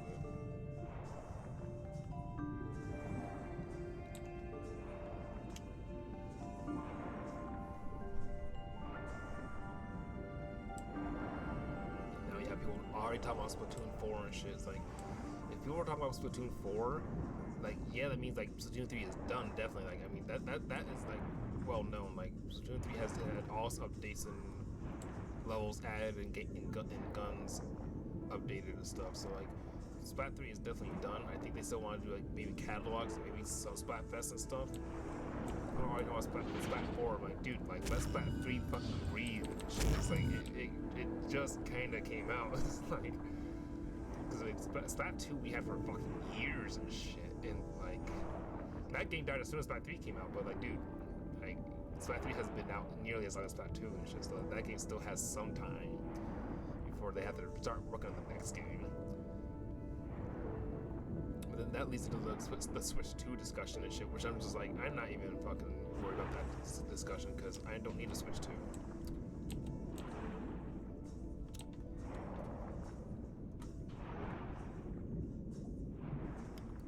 Speaker 1: already talking about Splatoon 4 and shit. It's like, if people were talking about Splatoon 4, like, yeah, that means like Splatoon 3 is done, definitely. Like, I mean, that is like well known. Like, Splatoon 3 has had all updates and levels added and guns updated and stuff. So like, Splat 3 is definitely done. I think they still want to do like maybe catalogs, maybe some Splatfest and stuff. I don't already know about Splat 4. I'm like, dude, like, let Splat 3 fucking breathe. It's like, it just kind of came out. It's like, because like, Splat 2 we had for fucking years and shit. And like, that game died as soon as Splat 3 came out. But like, dude, like, Splat 3 hasn't been out nearly as long as Splat 2 and shit. So that game still has some time before they have to start working on the next game. But then that leads into the Switch 2 discussion and shit, which I'm just like, I'm not even fucking worried about that discussion because I don't need a Switch 2.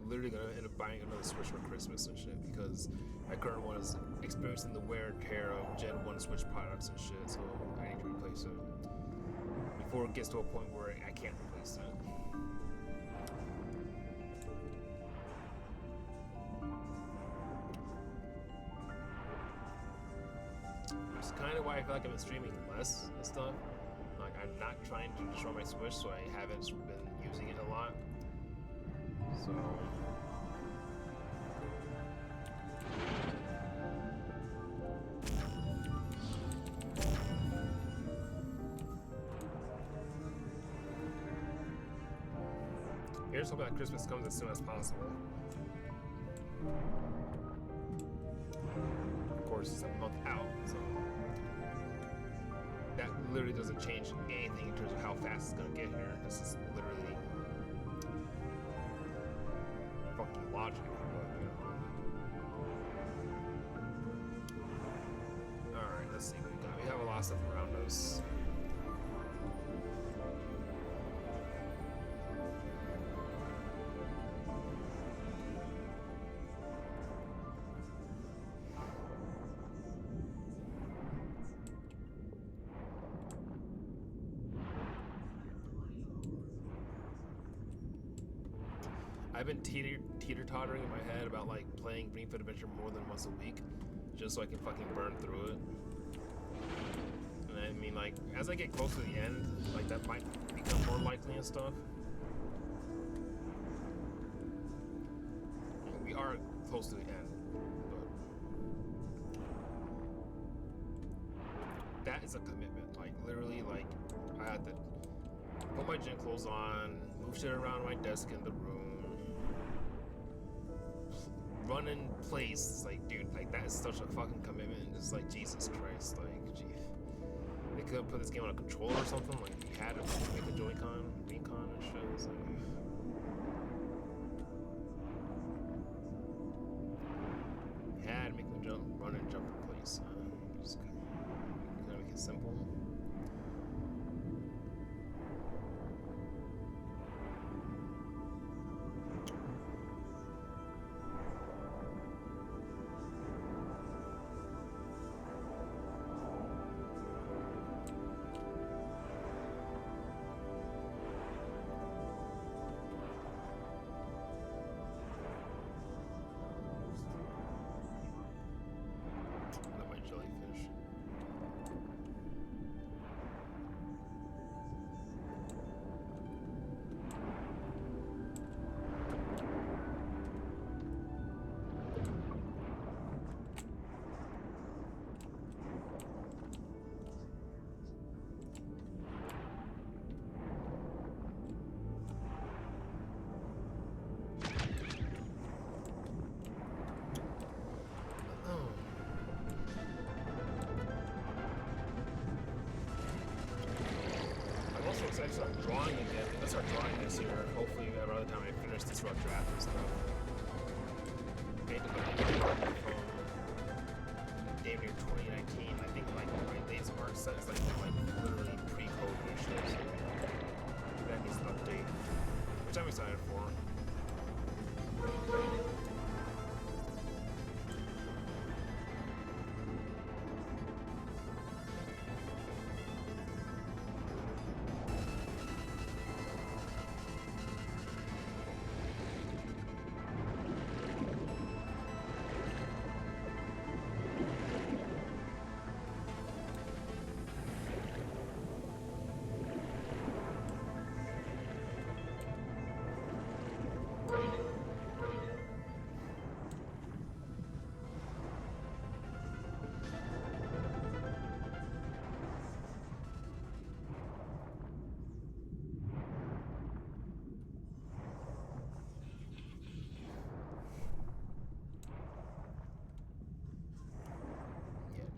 Speaker 1: Literally gonna end up buying another Switch for Christmas and shit because my current one is experiencing the wear and tear of Gen 1 Switch products and shit, so I need to replace it before it gets to a point where I can't replace it. It's kind of why I feel like I've been streaming less and stuff. Like, I'm not trying to destroy my Switch, so I haven't been using it a lot. So here's hoping that Christmas comes as soon as possible. Of course, it's a month out, so that literally doesn't change anything in terms of how fast it's gonna get here. This is literally fucking logic, but you know. Alright, let's see what we got. We have a lot of stuff around us. I've been teeter-tottering in my head about like playing Ring Fit Adventure more than once a week, just so I can fucking burn through it. And I mean, like, as I get close to the end, like, that might become more likely and stuff. And we are close to the end, but that is a commitment. Like, literally, like, I had to put my gym clothes on, move shit around my desk in the room, run in place. It's like, dude, like, that is such a fucking commitment. It's like, Jesus Christ, like, gee. They could have put this game on a controller or something, like, you had to make a Joy-Con, Wing-Con and shit. It's like, you had to make them jump, run and jump in place. Just gotta make it simple. I start drawing again. Let's start drawing this year. Hopefully, around the time I finish this rough draft and stuff. Painted from damn near 2019. I think like my latest art set is like literally pre-code and shit. So that needs an update, which I'm excited for.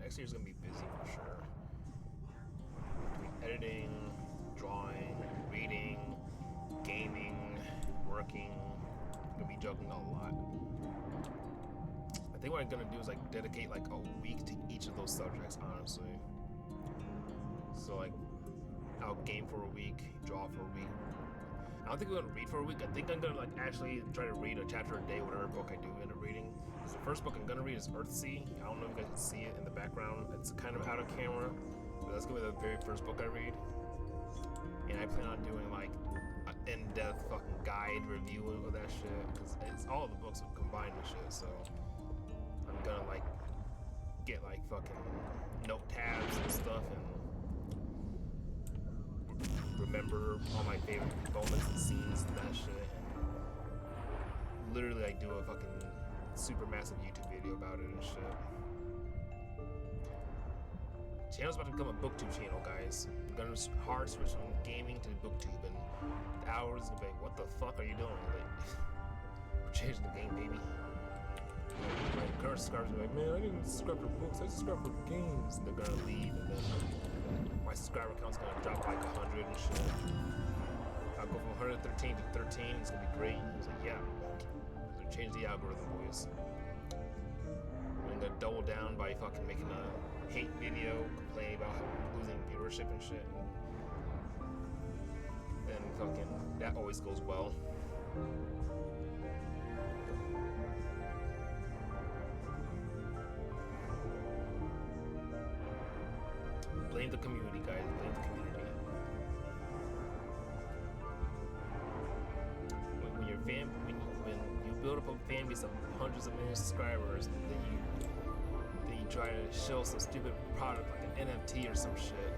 Speaker 1: next year's gonna be busy for sure. Between editing, drawing, reading, gaming, working, I'm gonna be juggling a lot. I think what I'm gonna do is like dedicate like a week to each of those subjects, honestly. So like, I'll game for a week, draw for a week. I don't think I'm gonna read for a week. I think I'm gonna like actually try to read a chapter a day, whatever book I do end up reading. Because the first book I'm gonna read is Earthsea. I don't know if you guys can see it in the background. It's kind of out of camera, but that's gonna be the very first book I read. And I plan on doing like an in-depth fucking guide review of that shit, because it's all the books combined and shit. So I'm gonna like get like fucking note tabs and stuff and remember all my favorite moments and scenes and that shit, and literally like do a fucking super massive YouTube video about it and shit. Channel's about to become a booktube channel, guys. I'm gonna hard switch from gaming to booktube, and the hours is gonna be like, what the fuck are you doing? Like, we're changing the game, baby. My current subscribers are like, man, I didn't subscribe for books, I subscribed for games. And they're gonna leave, and then my subscriber count's gonna drop like 100 and shit. I'll go from 113 to 13. It's gonna be great. He was like, yeah, so change the algorithm, boys. I'm gonna double down by fucking making a hate video, complaining about how we're losing viewership and shit. And fucking that always goes well. Blame the community, guys. Blame the community. When you build up a fan base of hundreds of millions of subscribers, then you try to show some stupid product like an NFT or some shit.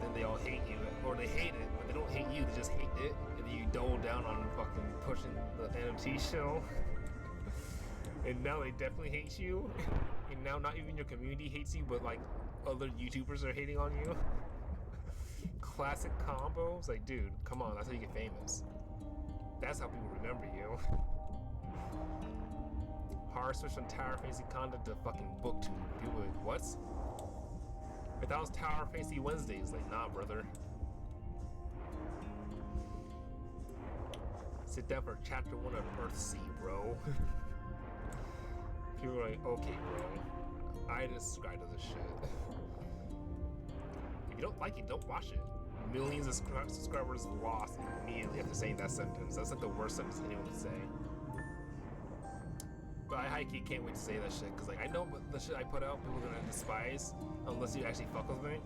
Speaker 1: Then they all hate you, or they hate it, but they don't hate you. They just hate it, and then you double down on fucking pushing the NFT show. And now they definitely hate you. And now not even your community hates you, but like other YouTubers are hating on you. Classic combos. Like, dude, come on, that's how you get famous. That's how people remember you. Hard switch from Tower Fantasy content to fucking booktube. People are like, what? If that was Tower Fantasy Wednesdays, like, nah, brother. Sit down for chapter 1 of Earthsea, bro. People are like, okay, bro. I just subscribe to this shit. If you don't like it, don't watch it. Millions of subscribers lost immediately after saying that sentence. That's like the worst sentence anyone could say. But I high-key can't wait to say that shit, because like I know the shit I put out, people are gonna despise unless you actually fuck with me.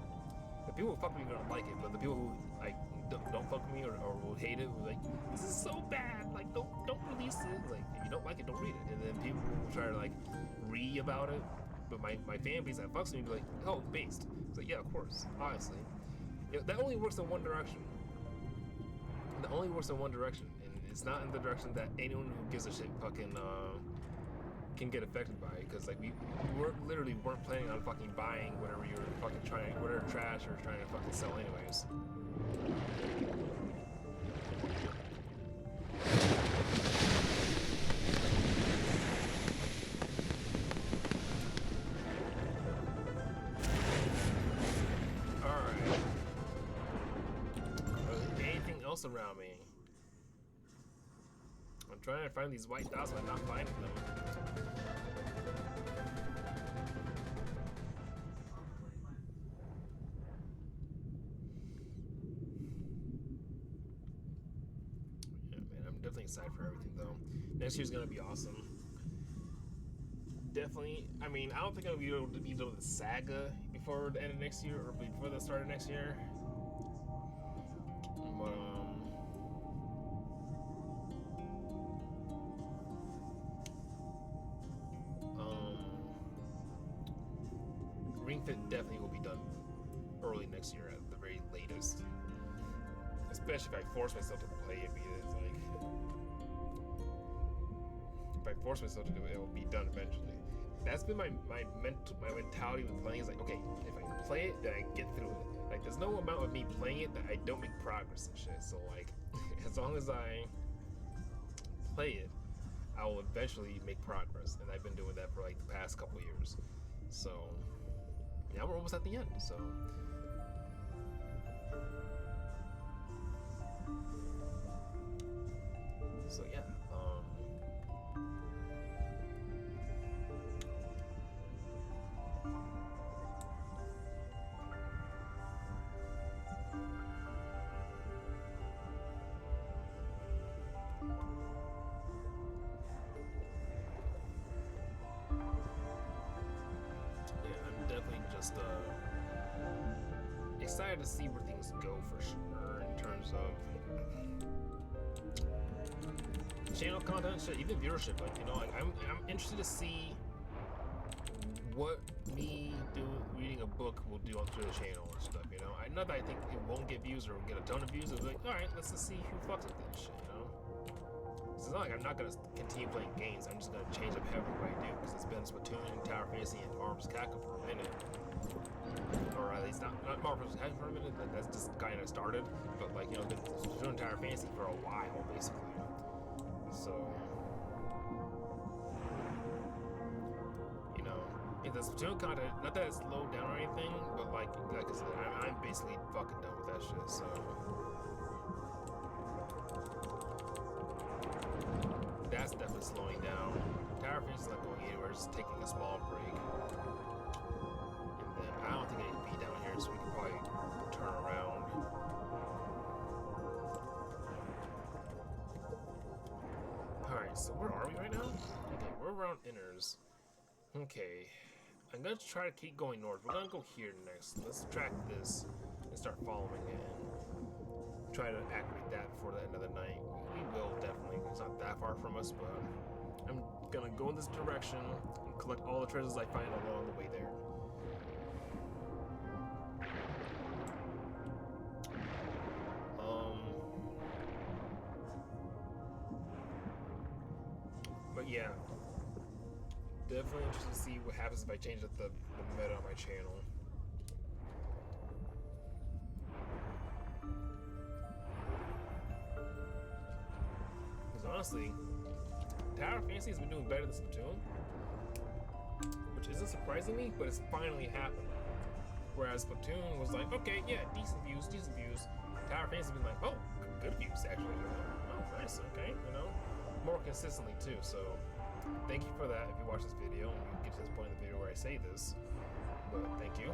Speaker 1: The people who fuck with me are gonna like it, but the people who like don't fuck with me or will hate it will like, this is so bad, like don't release it. Like, if you don't like it, don't read it. And then people will try to like read about it. But my fan base that fucks with me be like, oh, based. It's like, yeah, of course, obviously. You know, that only works in one direction. That only works in one direction, and it's not in the direction that anyone who gives a shit fucking can get affected by it. Because like we literally weren't planning on fucking buying whatever you were fucking trying, whatever trash you were trying to fucking sell anyways. Around me. I'm trying to find these white dots, but I'm not finding them. Yeah, man, I'm definitely excited for everything though. Next year's gonna be awesome. Definitely, I mean, I don't think I'll be able to be done with the saga before the end of next year or before the start of next year. But Ring Fit definitely will be done early next year at the very latest. Especially if I force myself to play it, because like if I force myself to do it, it will be done eventually. That's been my mentality with playing, is like, okay, if I play it, then I get through it. Like, there's no amount of me playing it that I don't make progress and shit. So like, as long as I play it, I will eventually make progress, and I've been doing that for like the past couple years. So now we're almost at the end. So yeah. I'm definitely just excited to see where things go for sure in terms of channel content, shit, even viewership. Like, you know, like I'm interested to see what me reading a book will do onto the channel and stuff. You know, not that I think it won't get views or get a ton of views. It'll be like, all right, let's just see who fucks with this shit. You know, it's not like I'm not gonna continue playing games. I'm just gonna change up heavily what I do because it's been Splatoon, Tower Fantasy, and Marvel's Capcom for a minute. Or at least not Marvel's Capcom for a minute. That's just kind of started. But like, you know, been Splatoon, Tower Fantasy for a while basically. So, you know, in the Splatoon content, not that it's slowed down or anything, but like I said, I'm basically fucking done with that shit. So that's definitely slowing down. Tower Fantasy is not going anywhere, just taking a small break. And then I don't think I can be down here, so we can probably turn around. Alright, so where are we right now? Okay, we're around Innars. Okay, I'm gonna try to keep going north. We're gonna go here next. Let's track this and start following it and try to activate that before the end of the night. We will definitely. It's not that far from us, but I'm gonna go in this direction and collect all the treasures I find along the way there. But yeah, definitely interested to see what happens if I change up the meta on my channel. Because honestly, Tower Fantasy has been doing better than Splatoon, which isn't surprising me, but it's finally happened. Whereas Splatoon was like, okay, yeah, decent views. Tower Fantasy has been like, oh, good views actually. Oh, nice, okay, you know. More consistently too, so thank you for that if you watch this video and you get to this point in the video where I say this, but thank you.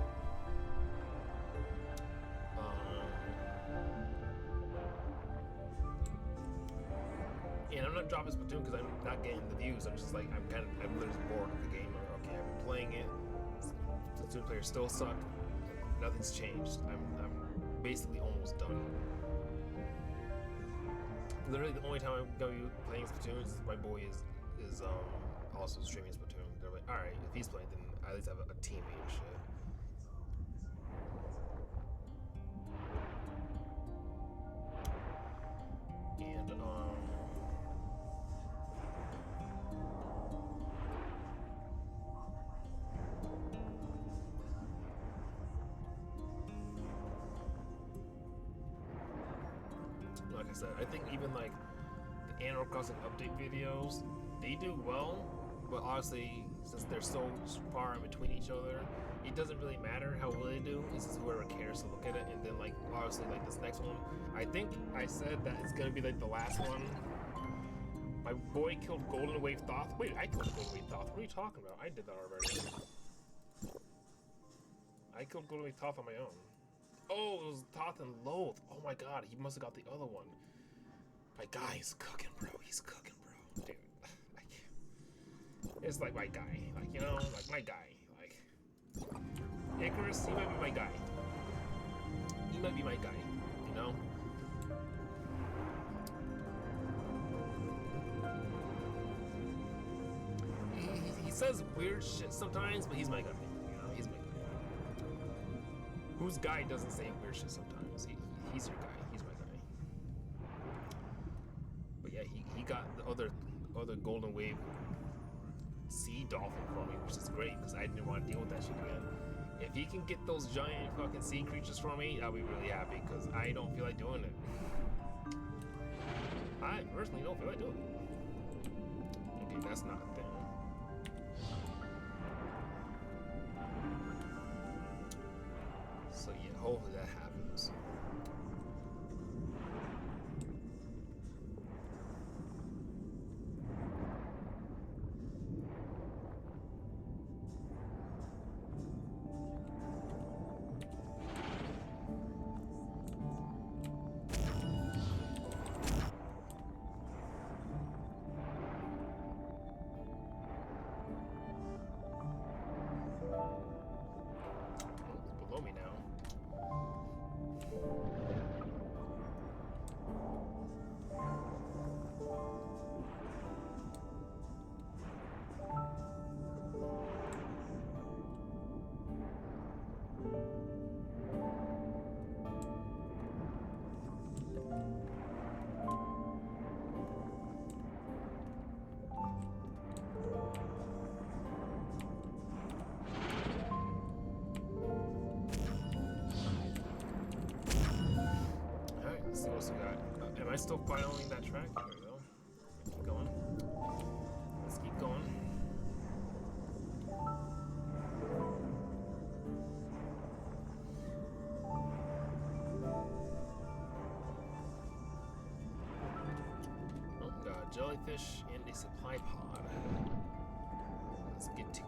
Speaker 1: And I'm not dropping Splatoon because I'm not getting the views. I'm just like, I'm literally bored of the game. Okay, I've been playing it. Splatoon players still suck. Nothing's changed. I'm basically almost done. Literally the only time I'm gonna be playing Splatoon is my boy is also streaming Splatoon. They're like, alright, if he's playing, then I at least have a teammate and shit. And like I said, I think even like the Animal Crossing update videos, they do well, but honestly, since they're so far in between each other, it doesn't really matter how well they do. It's just whoever cares to look at it. And then like obviously like this next one, I think I said that it's gonna be like the last one. My boy killed Golden Wave Thoth. Wait, I killed Golden Wave Thoth. What are you talking about? I did that already. I killed Golden Wave Thoth on my own. Oh, it was Thoth and Loath. Oh my god, he must have got the other one. My guy is cooking, bro. He's cooking, bro. Dude, I can't. It's like my guy. Like, you know, like my guy. Like, Icarus, he might be my guy. He might be my guy, you know? He says weird shit sometimes, but he's my guy. You know, he's my guy. Whose guy doesn't say weird shit sometimes? He's your guy. He's my guy. But yeah, he got the other Golden Wave sea dolphin for me, which is great because I didn't want to deal with that shit again. If he can get those giant fucking sea creatures for me, I'll be really happy because I don't feel like doing it. I personally don't feel like doing it. Okay, that's not a thing. hopefully that happens. Below me now. Let's see what else we got. Am I still following that track? There we go. Keep going. Let's keep going. Oh, got a jellyfish and a supply pod. Let's get to it.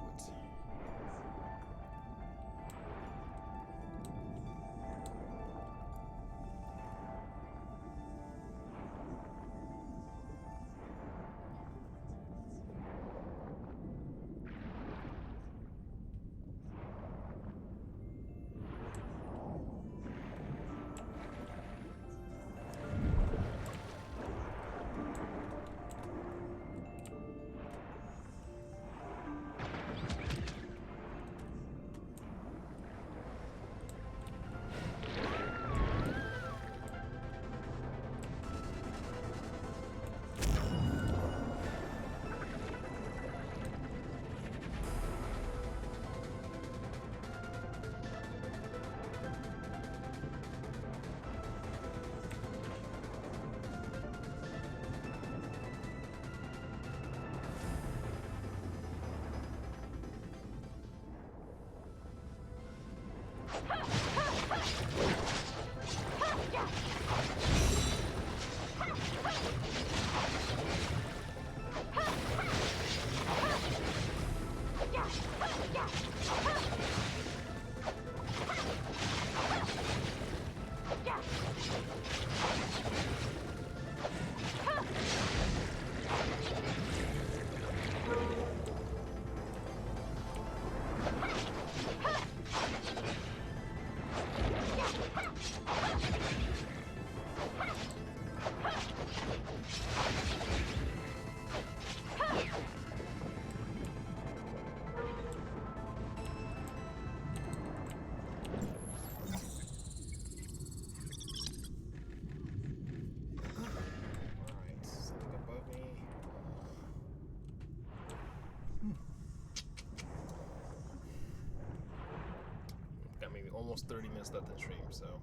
Speaker 1: Almost 30 minutes left in the stream, so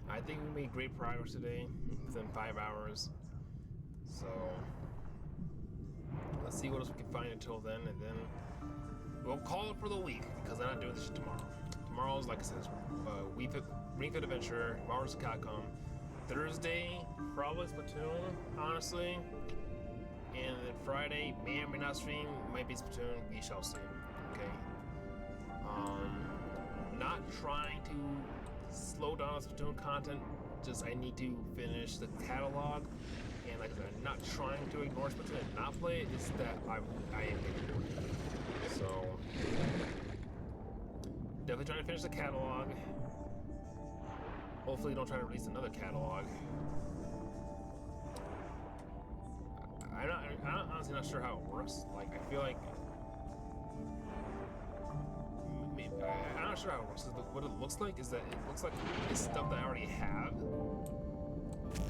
Speaker 1: I think we made great progress today within 5 hours. So let's see what else we can find until then, and then we'll call it for the week because I'm not doing this shit tomorrow. Tomorrow's, like I said, Ring Fit Adventure, Marvel's Capcom. Thursday, probably Splatoon, honestly. And then Friday, may or may not stream, might be Splatoon, we shall see. Okay. Not trying to slow down Splatoon content, just I need to finish the catalog, and like I said, I'm not trying to ignore Splatoon and not play it, it's that I am ignoring it. So, definitely trying to finish the catalog. Hopefully don't try to release another catalog. I'm honestly not sure how it works. Like, I feel like I'm not sure how it works. What it looks like is that it looks like it's stuff that I already have,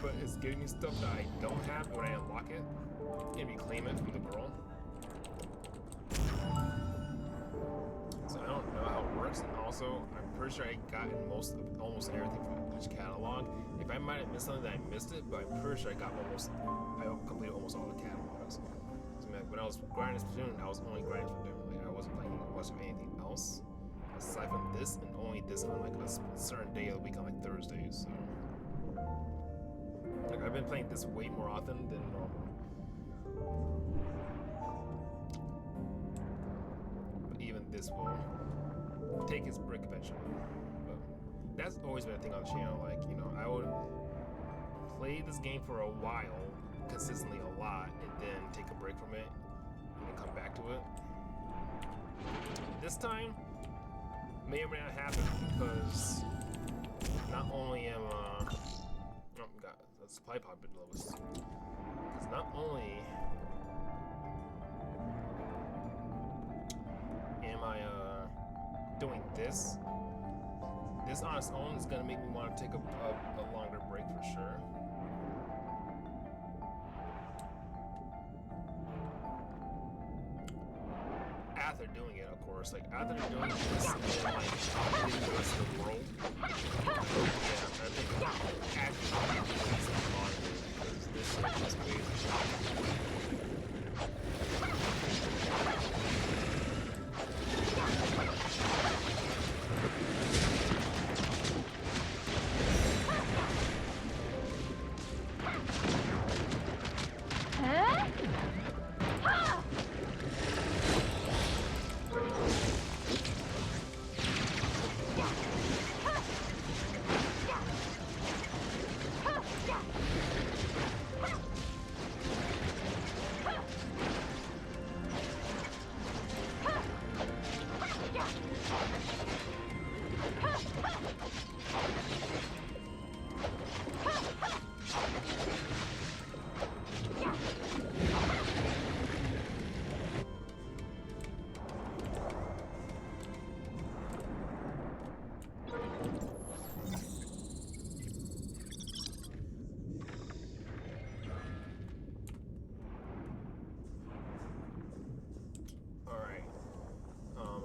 Speaker 1: but it's giving me stuff that I don't have when I unlock it and reclaim it from the girl. So I don't know how it works, and also I'm pretty sure I got almost everything from each catalog. If I might have missed something, that I missed it, but I'm pretty sure I completed almost all the catalogs. So when I was grinding Splatoon, I was only grinding Splatoon. Like, I wasn't playing much of anything else. aside from this, and only this on like a certain day of the week on like Thursdays. So like I've been playing this way more often than normal. But even this will take its break eventually. But that's always been a thing on the channel. Like, you know, I would play this game for a while, consistently a lot, and then take a break from it and then come back to it. This time may or may not happen because not only am oh god, the supply pod bit lowest. Because not only am I doing this on its own is gonna make me want to take a longer break for sure. After doing it, of course, like after doing this and then like leaving the rest of the world, yeah, I think actually this is fun because this is way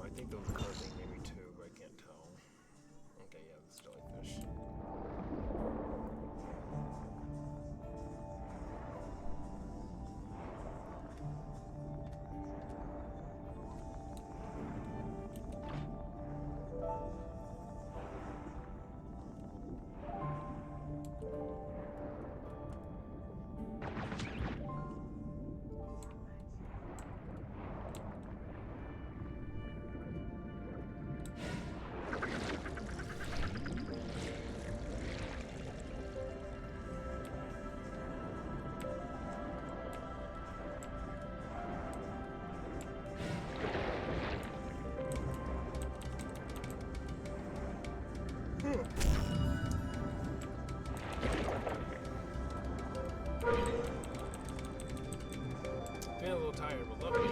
Speaker 1: I think the card thing maybe too, but I can't tell. Okay, yeah, this is jellyfish. Feeling a little tired, but luckily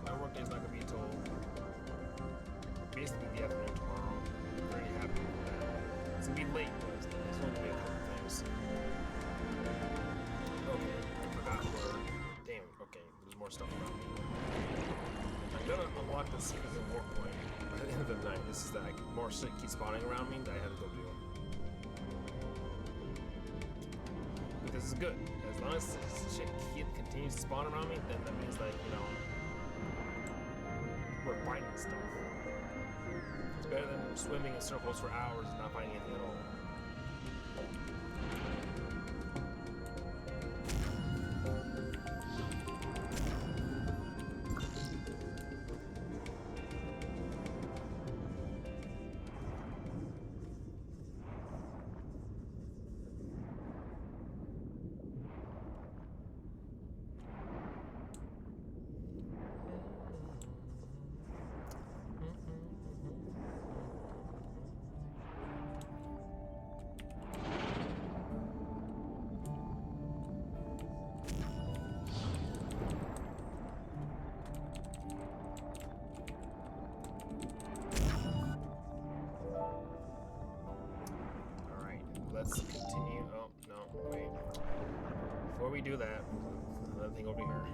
Speaker 1: my work day's not gonna be until basically the afternoon tomorrow. I'm pretty happy with that. It's gonna be late, but it's only gonna be a couple things. Okay, I forgot where. Damn. Okay, there's more stuff around me. I'm gonna unlock this as a war point by the end of the night. This is that more shit keeps spawning around me that I have to go do. But this is good. As long as this shit continues to spawn around me, then that means like, you know, we're fighting stuff. It's better than swimming in circles for hours and not finding anything at all. Let's continue. Oh, no, wait. Before we do that, another thing over here.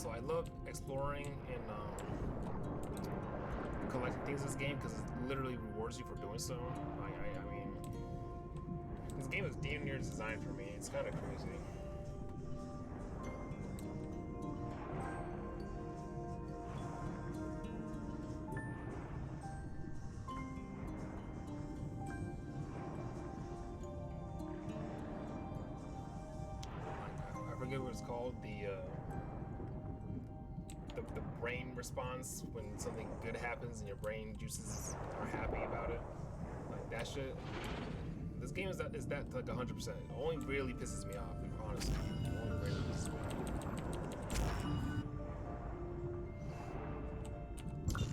Speaker 1: Also, I love exploring and collecting things in this game because it literally rewards you for doing so. I mean, this game is damn near designed for me. It's kind of crazy. I forget what it's called. The brain response when something good happens and your brain juices are happy about it, like that shit. This game is that like 100%. It only really pisses me off, honestly. It only really pisses me off.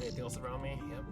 Speaker 1: Anything else around me? Yep.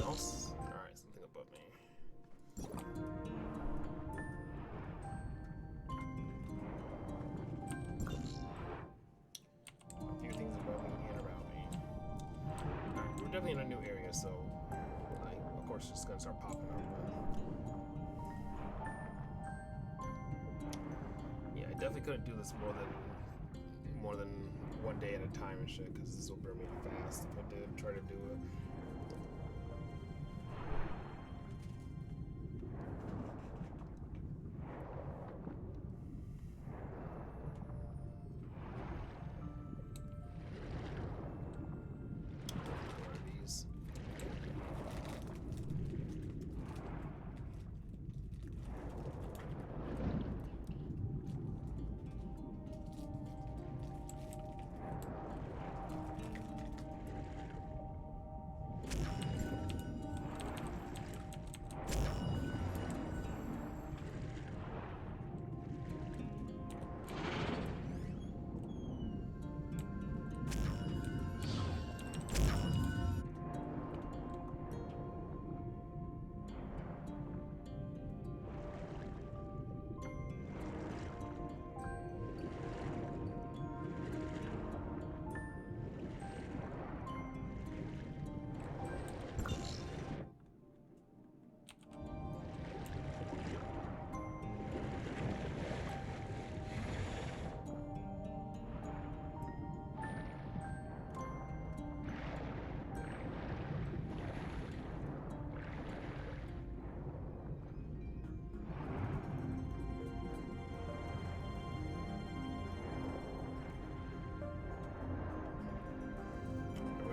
Speaker 1: Alright, something above me. A few things above me and around me. Alright, we're definitely in a new area, so like, of course, it's gonna start popping up. But yeah, I definitely couldn't do this more than one day at a time and shit, because this will burn me out fast if I did try to do it.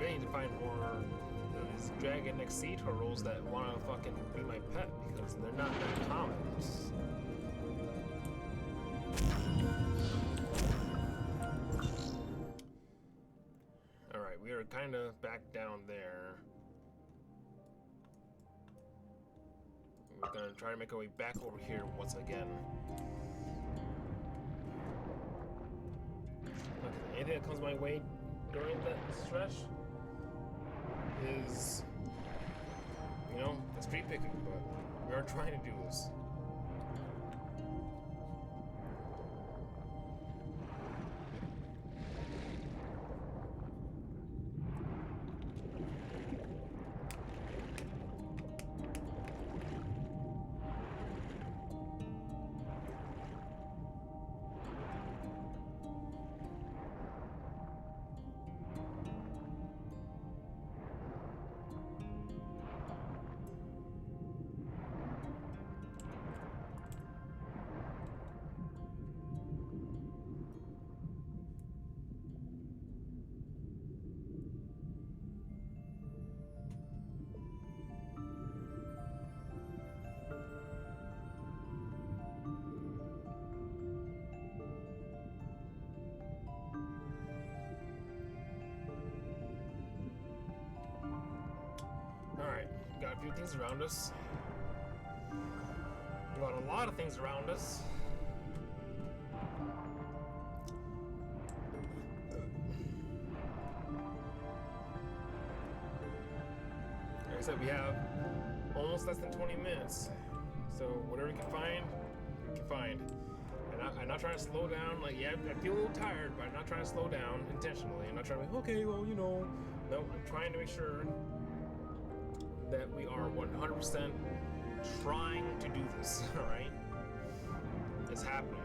Speaker 1: I need to find more these dragon next sea turtles that want to fucking be my pet, because they're not that common. Alright, we are kind of back down there. We're gonna try to make our way back over here once again. Okay, anything that comes my way during that stretch is, you know, street picking, but we are trying to do this. got a few things around us. We got a lot of things around us. Like I said, we have almost less than 20 minutes. So whatever we can find, we can find. And I'm not trying to slow down. Like, yeah, I feel a little tired, but I'm not trying to slow down intentionally. I'm not trying to be, okay, well, you know. No, I'm trying to make sure that we are 100% trying to do this, alright? It's happening.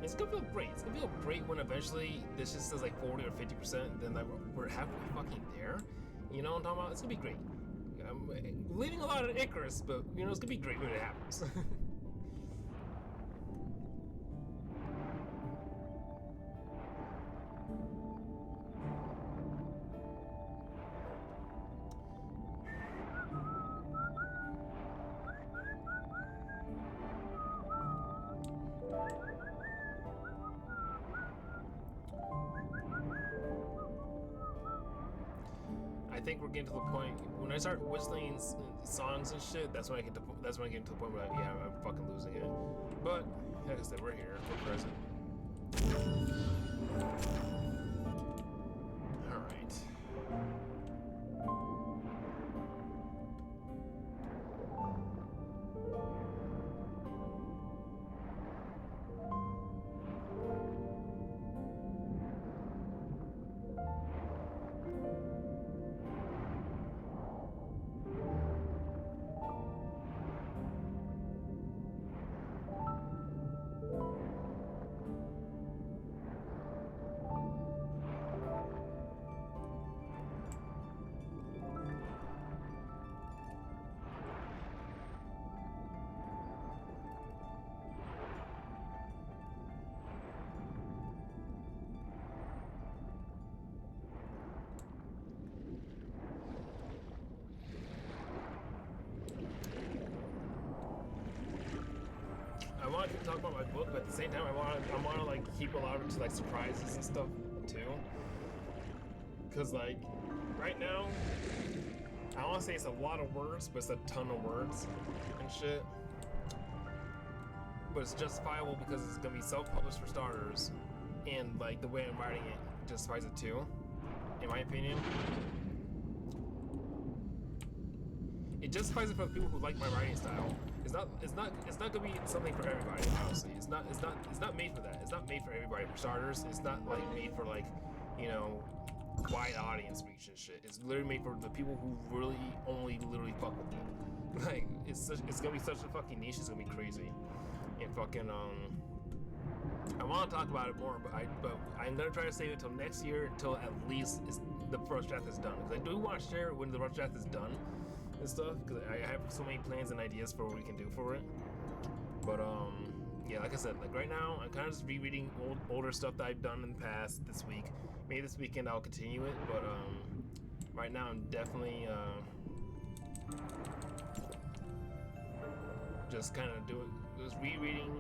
Speaker 1: It's gonna feel great. It's gonna feel great when eventually this just says like 40 or 50%, then like we're halfway fucking there. You know what I'm talking about? It's gonna be great. I'm leaving a lot of Icarus, but you know, it's gonna be great when it happens. I think we're getting to the point when I start whistling songs and shit. That's when I get to the point where yeah, I'm fucking losing it. But like I said, we're here, we're present. All right. I want to talk about my book, but at the same time, I want to like keep allowed to like surprises and stuff too. Cause like right now, I don't want to say it's a lot of words, but it's a ton of words and shit. But it's justifiable because it's gonna be self-published for starters, and like the way I'm writing it justifies it too, in my opinion. It justifies it for the people who like my writing style. It's not gonna be something for everybody, honestly. It's not made for that. It's not made for everybody for starters. It's not like made for like, you know, wide audience reach and shit. It's literally made for the people who really only literally fuck with it. Like it's gonna be such a fucking niche, it's gonna be crazy. And fucking I wanna talk about it more, but I'm gonna try to save it till next year until at least the first draft is done. Because I do want to share it when the first draft is done and stuff, because I have so many plans and ideas for what we can do for it. But yeah, like I said, like right now I'm kind of just rereading older stuff that I've done in the past this week. Maybe this weekend I'll continue it, but right now I'm definitely just kind of just rereading,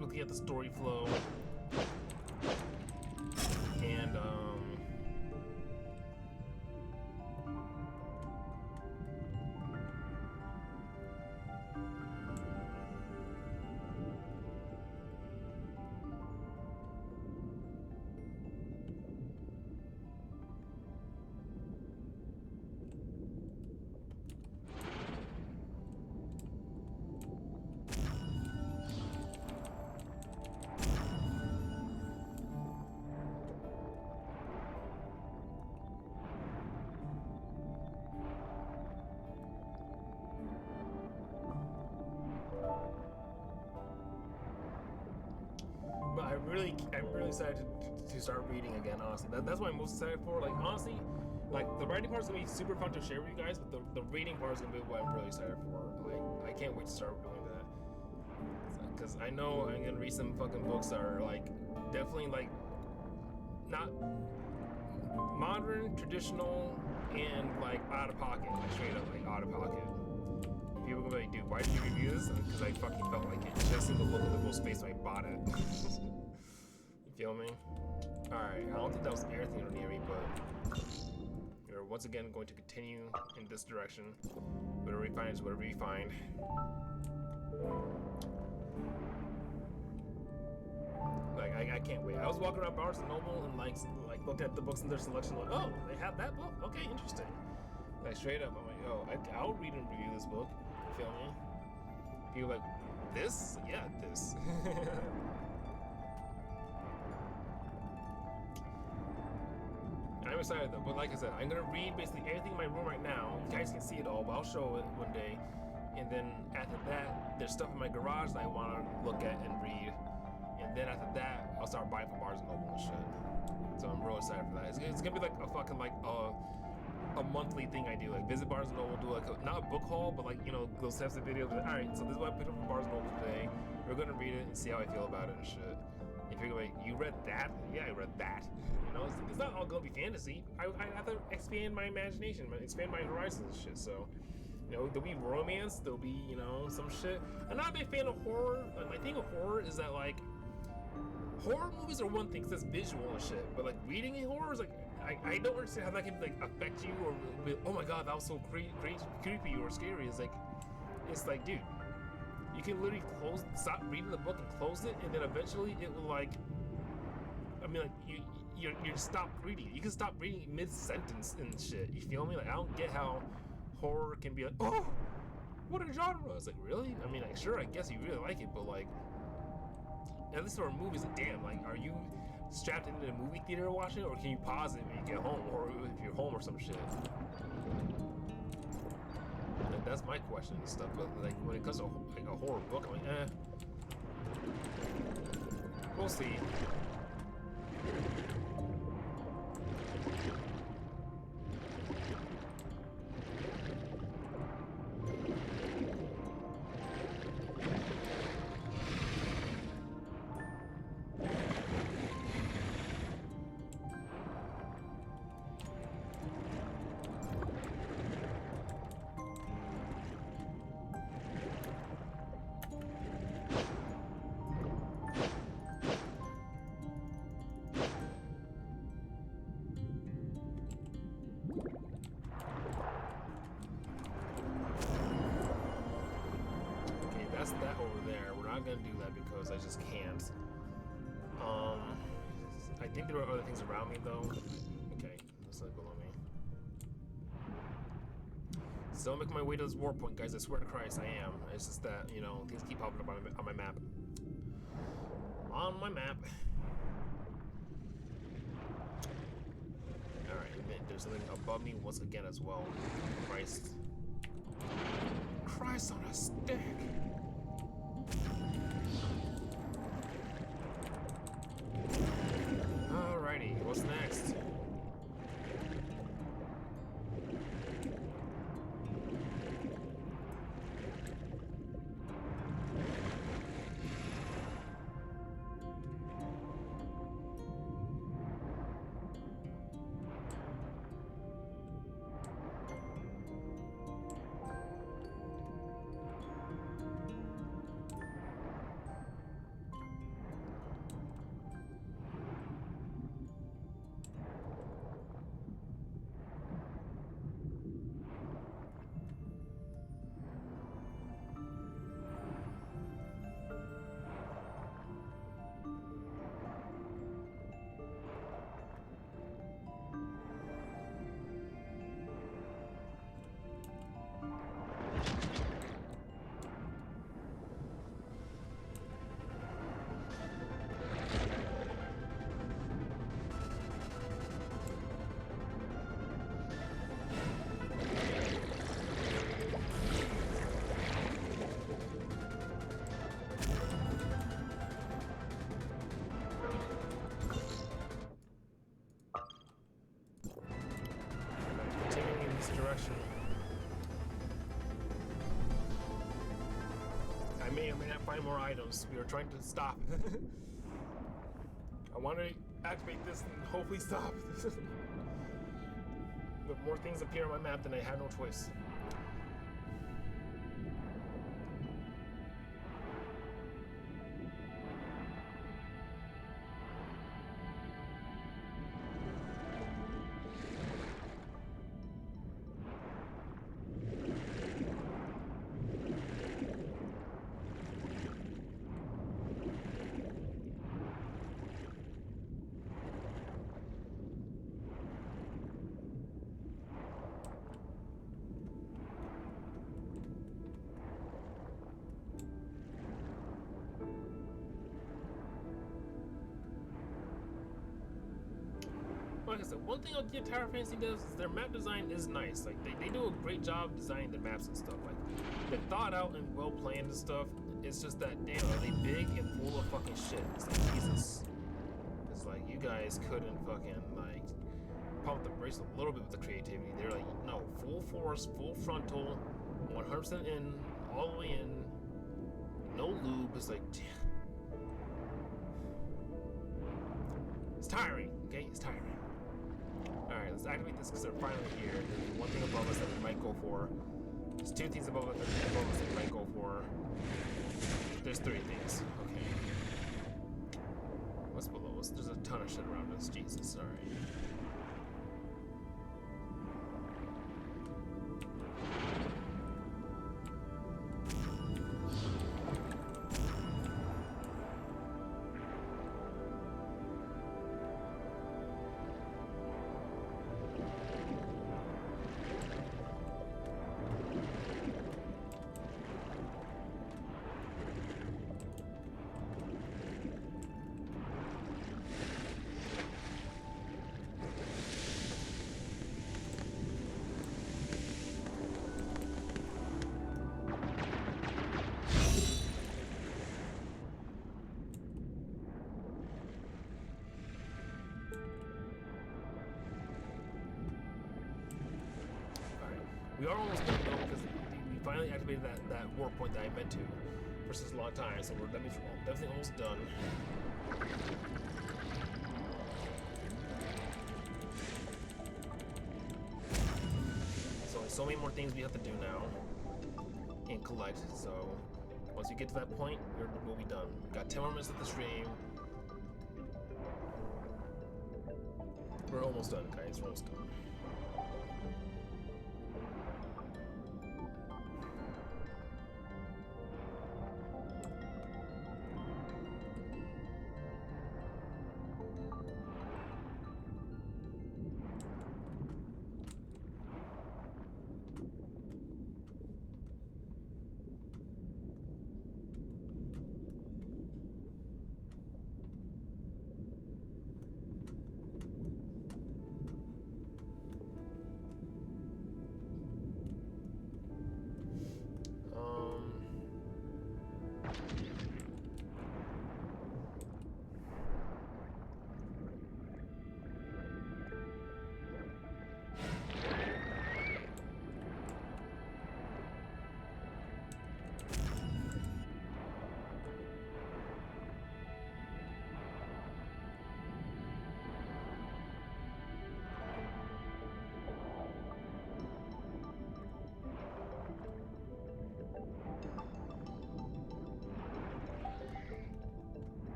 Speaker 1: looking at the story flow, and but I'm really excited to start reading again, honestly. That's what I'm most excited for. Like, honestly, like, the writing part is going to be super fun to share with you guys, but the reading part is going to be what I'm really excited for. Like, I can't wait to start doing that. Because I know I'm going to read some fucking books that are, like, definitely, like, not modern, traditional, and, like, out of pocket. Like, straight up, like, out of pocket. People are gonna be like, dude, why did you review this? Because I fucking felt like it. Just in the look of the whole space, so I bought it. You feel me? Alright, I don't think that was everything near me, but you're we're once again going to continue in this direction. Whatever we find is whatever we find. Like, I can't wait. I was walking around Barnes & Noble and like looked at the books in their selection, like, oh, they have that book? Okay, interesting. Like, straight up, I'm like, oh, I'll read and review this book. You feel me? People are like, this? Yeah, this. I'm excited though, but like I said, I'm gonna read basically everything in my room right now. You guys can see it all, but I'll show it one day. And then after that, there's stuff in my garage that I wanna look at and read. And then after that, I'll start buying from Barnes & Noble and shit. So I'm real excited for that. It's gonna be like a fucking like a monthly thing I do. Like visit Barnes & Noble, do like not a book haul, but like, you know, those types of videos. All right, so this is what I picked up from Barnes & Noble today. We're gonna read it and see how I feel about it and shit. If you're like, you read that? Yeah, I read that. You know, it's not all gonna be fantasy. I have to expand my imagination, expand my horizons and shit. So, you know, there'll be romance, there'll be, you know, some shit. I'm not a big fan of horror. My thing with horror is that, like, horror movies are one thing, because it's visual and shit. But, like, reading in horror is, like, I don't understand how that can, like, affect you or be, oh my god, that was so creepy or scary. It's like, dude, you can literally stop reading the book and close it, and then eventually it will, like, I mean, like, you stop reading. You can stop reading mid-sentence and shit. You feel me? Like, I don't get how horror can be like, oh, what a genre. It's like, really? I mean, like, sure, I guess you really like it, but, like, at least for movies, like, damn, like, are you strapped into the movie theater watching it, or can you pause it when you get home, or if you're home or some shit? Like, that's my question and stuff, but, like, when it comes to, like, a horror book, I'm like, eh. We'll see. That's that over there. We're not gonna do that because I just can't. I think there are other things around me though. Okay, that's not below me. Still making my way to this war point, guys. I swear to Christ, I am. It's just that, you know, things keep popping up on my map. On my map. Alright, there's something above me once again as well. Christ. Christ on a stick! Alrighty, what's next? Direction. I may or may not find more items. We are trying to stop. I want to activate this and hopefully stop. But more things appear on my map, then I have no choice. like I said, one thing the entire fantasy does is their map design is nice. Like they do a great job designing the maps and stuff. Like they're thought out and well planned and stuff. It's just that damn, are they big and full of fucking shit? It's like Jesus. It's like you guys couldn't fucking like pump the brakes a little bit with the creativity. They're like, no, full force, full frontal, 100% in, all the way in, no lube. It's like, damn. It's tiring, okay? It's tiring. Alright, let's activate this because they're finally here. There's one thing above us that we might go for. There's two things above us that we might go for. There's three things. Okay. What's below us? There's a ton of shit around us. Jesus, alright. We are almost done though because we finally activated that warp point that I meant to for such a long time, so that means we're definitely almost done. There's only so many more things we have to do now and collect, so once we get to that point, we'll be done. We've got 10 more minutes of the stream. We're almost done, guys. We're almost done.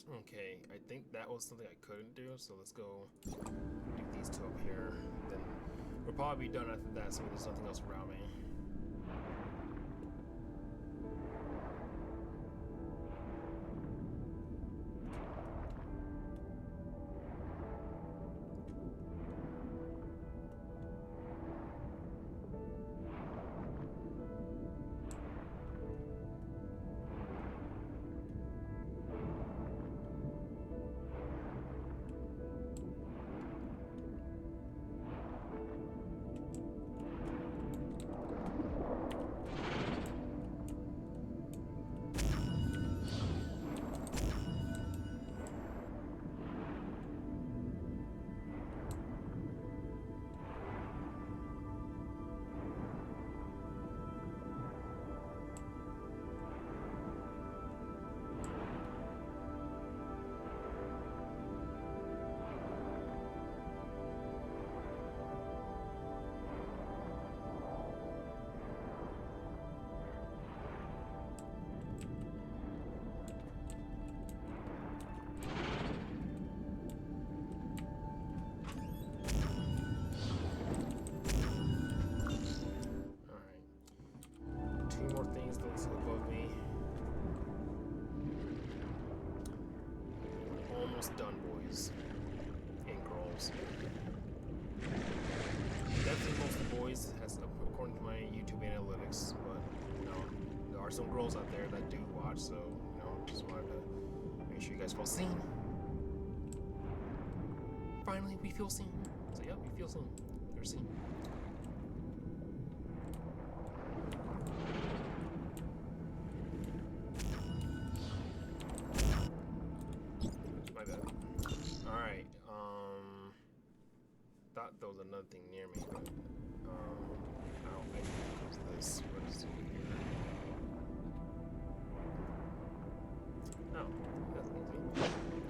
Speaker 1: Okay, I think that was something I couldn't do, so let's go do these two up here. Then we'll probably be done after that, so there's nothing else around me. 2 more things that's above me. Almost done, boys and girls. Definitely most of the boys, as according to my YouTube analytics, but you know, there are some girls out there that do watch, so you know, just wanted to make sure you guys feel seen. Finally, we feel seen. So yeah, we feel seen. You're seen. My bad. Alright, thought there was another thing near me, but I don't think it was this. What is it here? Oh, that's easy.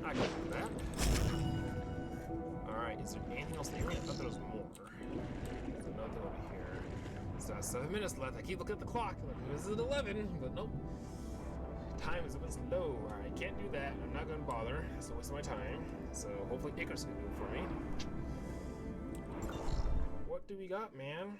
Speaker 1: I can do that. Alright, is there anything else near me? I thought there was more. There's another thing over here. So I have 7 minutes left. I keep looking at the clock. Like, this is 11, but nope. Time is moving slow. Alright, can't do that. I'm not gonna bother. It's a waste of my time. So hopefully Icarus can do it for me. What do we got, man?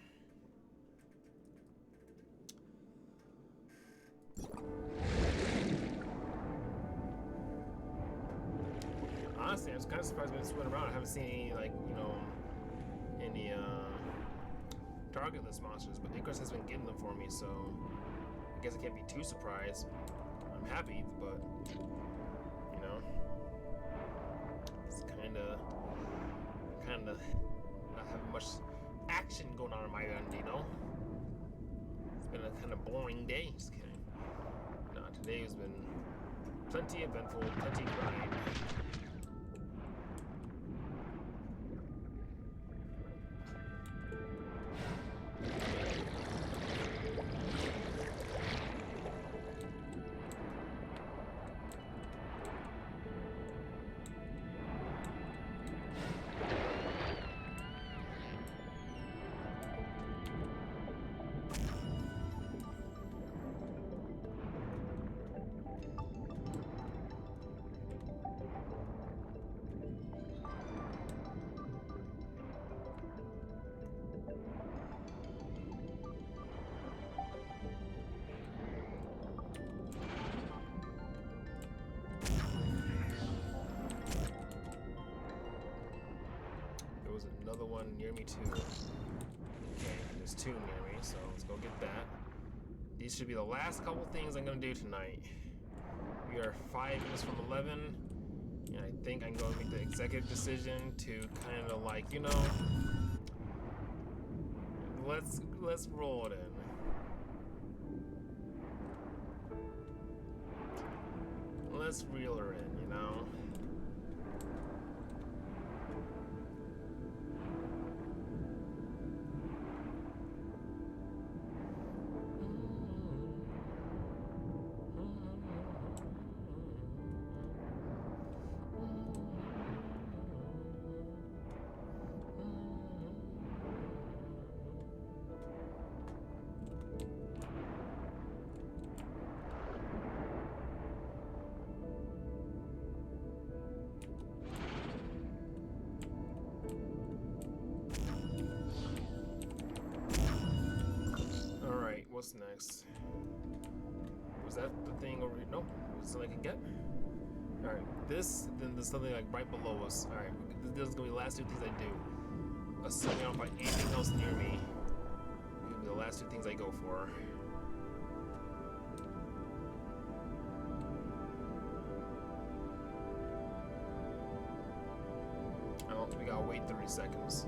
Speaker 1: Honestly, I was kind of surprised when it's went around. I haven't seen any, like, you know, any target list monsters, but Icarus has been getting them for me, so I guess I can't be too surprised. I'm happy, but you know, it's kind of not having much action going on my end, you know. It's been a kind of boring day. Just kidding. No, today has been plenty eventful, plenty grind. Another one near me too. Okay, there's 2 near me, so let's go get that. These should be the last couple things I'm gonna do tonight. We are 5 minutes from 11, and I think I'm gonna make the executive decision to kind of like, you know, let's roll it in. Let's reel her in, you know. What's next? Was that the thing over here? Nope. Was something I can get? Alright, this, then there's something like right below us. Alright, this is gonna be the last 2 things I do. Assuming I don't find anything else near me, it'll be the last 2 things I go for. Oh, we gotta wait 30 seconds.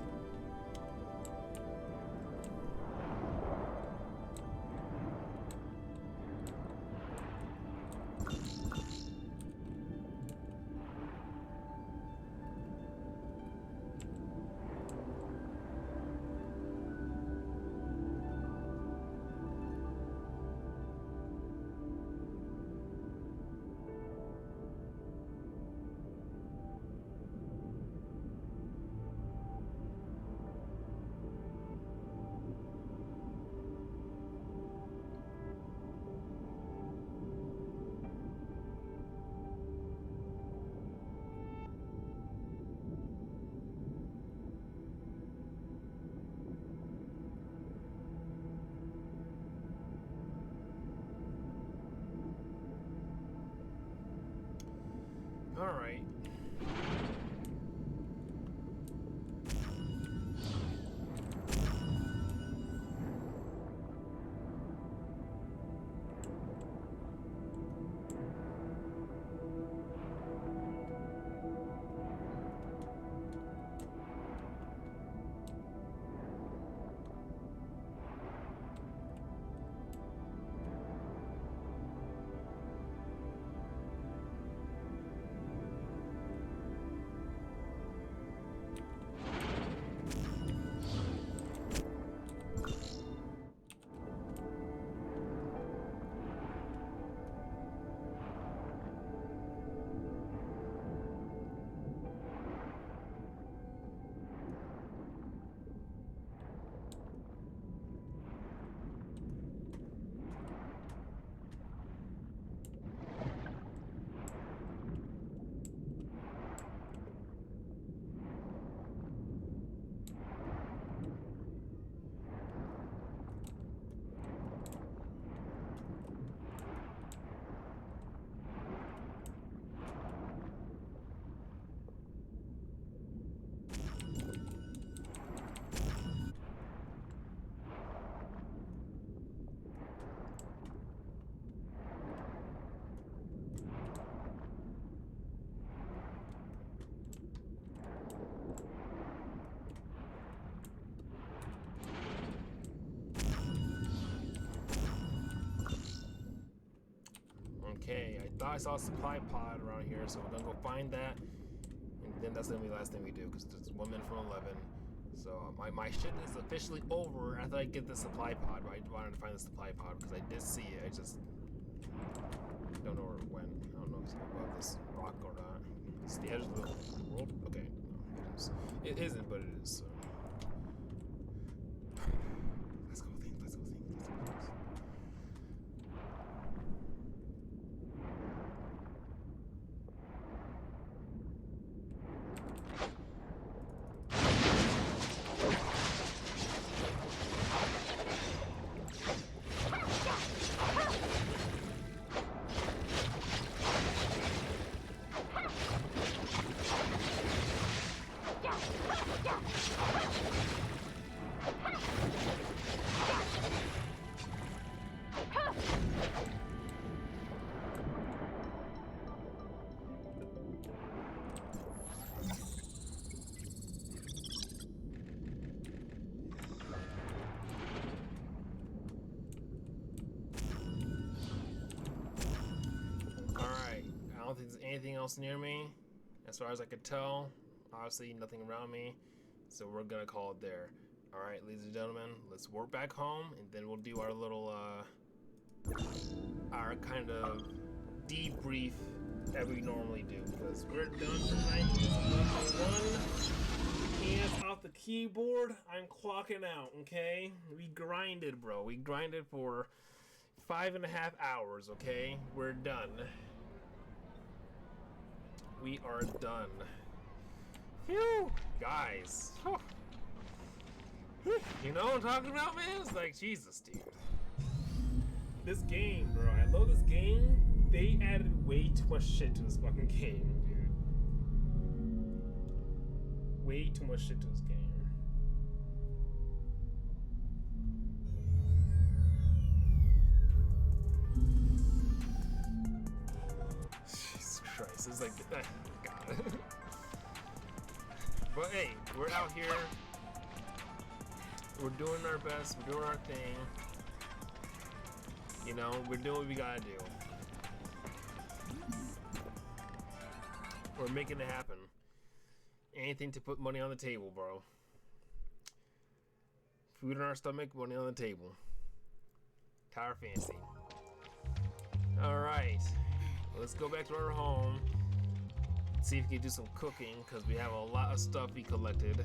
Speaker 1: Alright. Okay, I thought I saw a supply pod around here, so we're gonna go find that, and then that's gonna be the last thing we do, because it's 1 minute from 11. So my shit is officially over after I get the supply pod, but I wanted to find the supply pod because I did see it. I just don't know where it went. I don't know if it's above this rock or not. It's the edge of the world? Okay, no, it is. It isn't, but it is, so. Let's go think, let's go think, let's go think. I don't think there's anything else near me, as far as I could tell. Obviously, nothing around me, so we're gonna call it there. All right, ladies and gentlemen, let's work back home, and then we'll do our little, our kind of debrief that we normally do, because we're done for tonight. One hands off the keyboard. I'm clocking out. Okay, we grinded, bro. We grinded for 5.5 hours. Okay, we're done. We are done. Phew, guys. You know what I'm talking about, man? It's like, Jesus, dude. This game, bro. I love this game. They added way too much shit to this fucking game, dude. Way too much shit to this game. Jesus Christ, it's like, God. But hey, we're out here. We're doing our best. We're doing our thing. You know, we're doing what we gotta do. We're making it happen. Anything to put money on the table, bro. Food in our stomach, money on the table. Tower fancy. Alright. Let's go back to our home. See if we can do some cooking, because we have a lot of stuff we collected.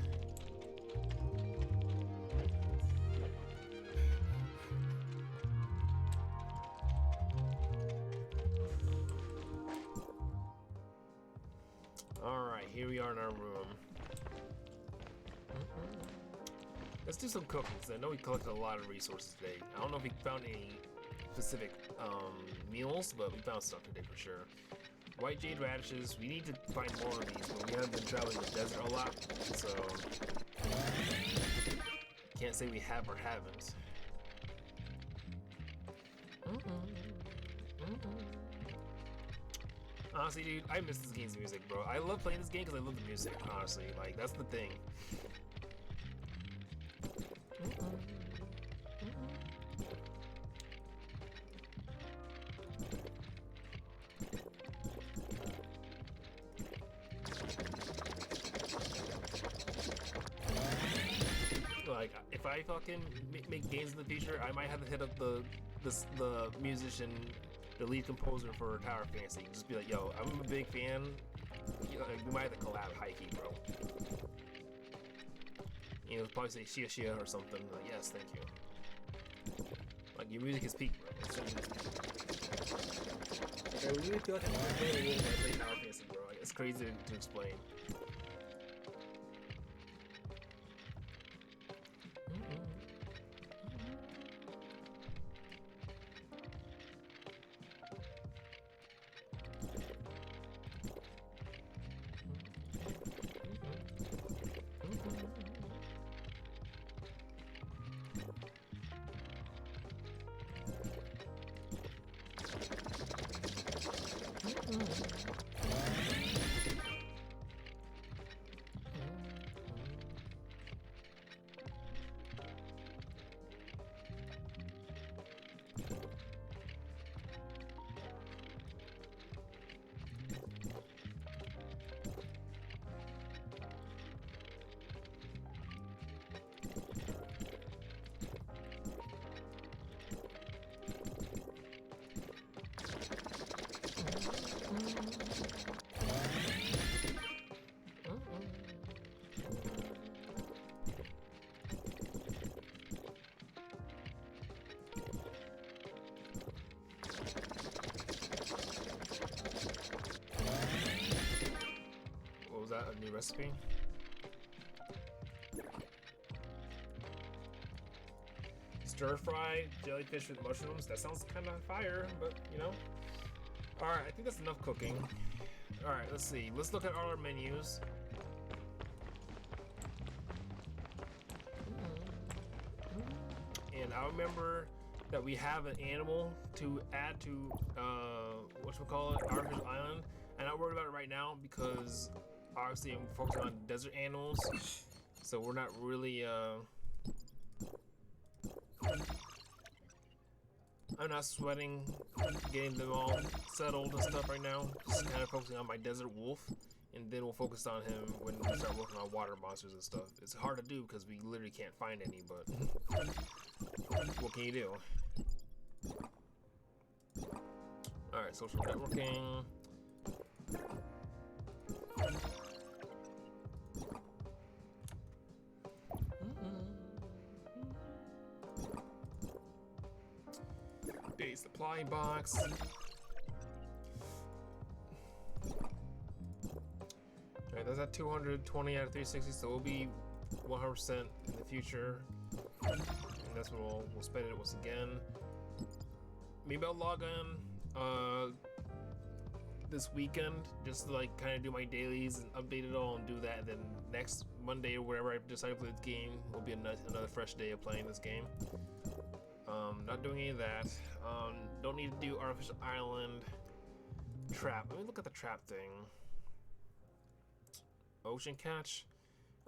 Speaker 1: Alright, here we are in our room. Let's do some cooking, because I know we collected a lot of resources today. I don't know if we found any specific meals, but we found stuff today for sure. white jade radishes. We need to find more of these, but we haven't been traveling the desert a lot, so can't say we have or haven't. Honestly, dude, I miss this game's music, bro. I love playing this game because I love the music, honestly. Like, that's the thing. Like, if I fucking make games in the future, I might have to hit up the musician, the lead composer for Tower Fantasy. Just be like, yo, I'm a big fan. You know, we might have to collab high key, bro. You know, probably say Shia Shia or something. Like, yes, thank you. Like, your music is peak, bro. Like, I really feel like I'm playing a game when I play Tower Fantasy, bro. Like, it's crazy to explain. Was that a new recipe? Stir fry jellyfish with mushrooms. That sounds kind of fire, but you know. All right, I think that's enough cooking. All right, let's see. Let's look at all our menus. And I remember that we have an animal to add to whatchamacallit, Artificial Island. I'm not worried about it right now because obviously I'm focusing on desert animals, so we're not really I'm not sweating getting them all settled and stuff right now. Just kind of focusing on my desert wolf, and then we'll focus on him when we start working on water monsters and stuff. It's hard to do because we literally can't find any, but what can you do? Alright, social networking. Base supply box. Alright, that's at 220 out of 360, so we'll be 100% in the future. And that's when we'll spend it once again. Maybe I'll log on this weekend just to like kind of do my dailies and update it all and do that, and then next Monday or wherever I decide to play this game will be another fresh day of playing this game. Not doing any of that. Don't need to do Artificial Island. Trap. Let me look at the trap thing. Ocean catch.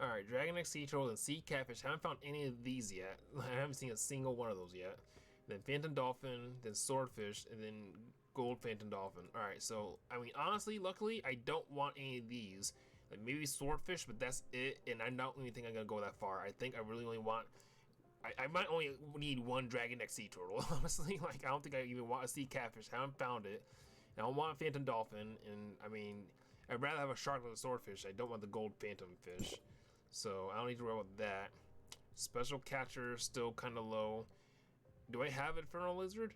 Speaker 1: Alright, Dragon Neck Sea Turtle and Sea Catfish. Haven't found any of these yet. I haven't seen a single one of those yet. Then Phantom Dolphin, then Swordfish, and then Gold Phantom Dolphin. Alright, so, I mean, honestly, luckily, I don't want any of these. Like, maybe Swordfish, but that's it. And I don't even think I'm gonna go that far. I think I really only want... I might only need one Dragon Neck Sea Turtle, honestly. Like, I don't think I even want a Sea Catfish. I haven't found it. And I don't want a Phantom Dolphin. And, I mean, I'd rather have a shark than a swordfish. I don't want the gold phantom fish. So, I don't need to worry about that. Special catcher, still kind of low. Do I have Infernal Lizard?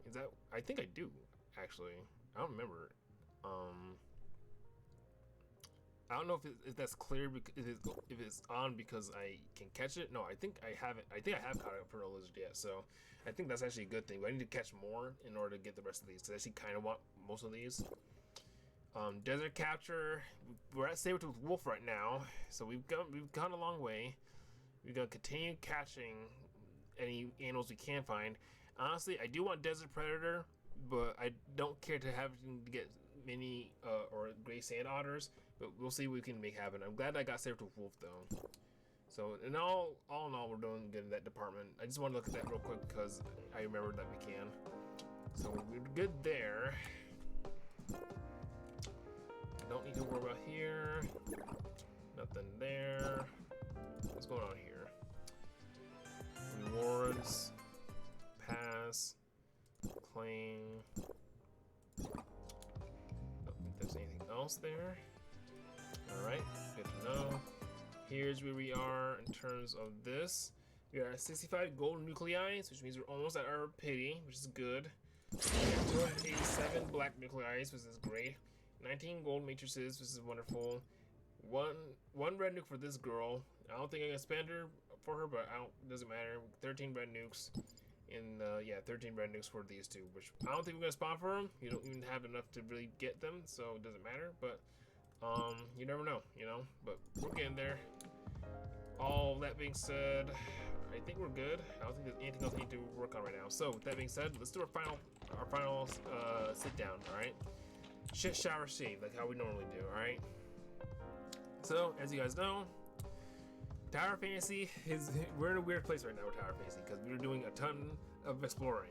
Speaker 1: Is that... I think I do, actually. I don't remember. I don't know if that's clear, if it's on because I can catch it. No, I think I haven't. I think I have caught Infernal Lizard yet, so I think that's actually a good thing. But I need to catch more in order to get the rest of these, because I actually kind of want most of these. Desert capture. We're at Sabertooth Wolf right now, so we've gone a long way. We're gonna continue catching any animals we can find. Honestly, I do want Desert Predator, but I don't care to have to get mini or gray sand otters. But we'll see what we can make happen. I'm glad I got Sabertooth Wolf though. So in all in all, we're doing good in that department. I just want to look at that real quick because I remembered that we can. So we're good there. Don't need to worry about here. Nothing there. What's going on here? Rewards. Pass. Claim. Don't think there's anything else there. Alright, good to know. Here's where we are in terms of this. We are at 65 gold nuclei, which means we're almost at our pity, which is good. We have 287 black nuclei, which is great. 19 gold matrices, which is wonderful. One red nuke for this girl. I don't think I can spend her for her, but doesn't matter. 13 red nukes. And yeah, 13 red nukes for these two, which I don't think we're gonna spawn for them. You don't even have enough to really get them, so it doesn't matter. But you never know, you know. But we're getting there. All that being said, I think we're good. I don't think there's anything else we need to work on right now. So with that being said, let's do our final sit down. All right. Shit, shower, shave, like how we normally do. All right. So as you guys know, Tower Fantasy we're in a weird place right now with Tower Fantasy because we were doing a ton of exploring.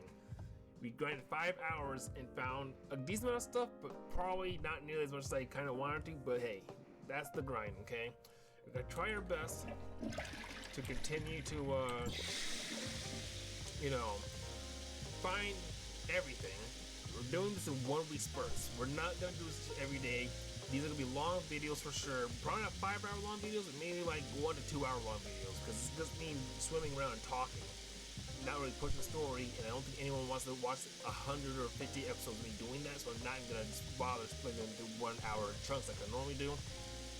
Speaker 1: We grinded 5 hours and found a decent amount of stuff, but probably not nearly as much as I kind of wanted to. But hey, that's the grind, okay? We're gonna try our best to continue to, you know, find everything. We're doing this in 1 week spurts. We're not gonna do this every day. These are gonna be long videos for sure. Probably not 5 hour long videos, but maybe like 1 to 2 hour long videos. Because it's just me swimming around and talking, not really pushing the story. And I don't think anyone wants to watch 100 or 50 episodes of me doing that. So I'm not gonna just bother splitting them into 1 hour chunks like I normally do.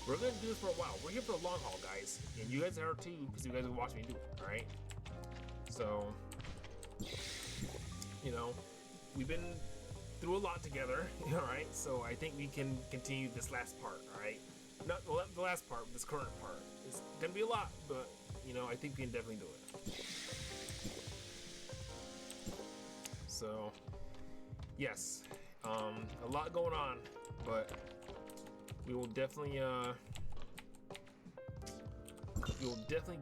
Speaker 1: We're gonna do this for a while. We're here for the long haul, guys, and you guys are too, because you guys will watch me do it. All right. So, you know, we've been through a lot together, all right? So I think we can continue this last part, all right? Not the last part, but this current part. It's gonna be a lot, but, you know, I think we can definitely do it. So, yes, a lot going on, but we will definitely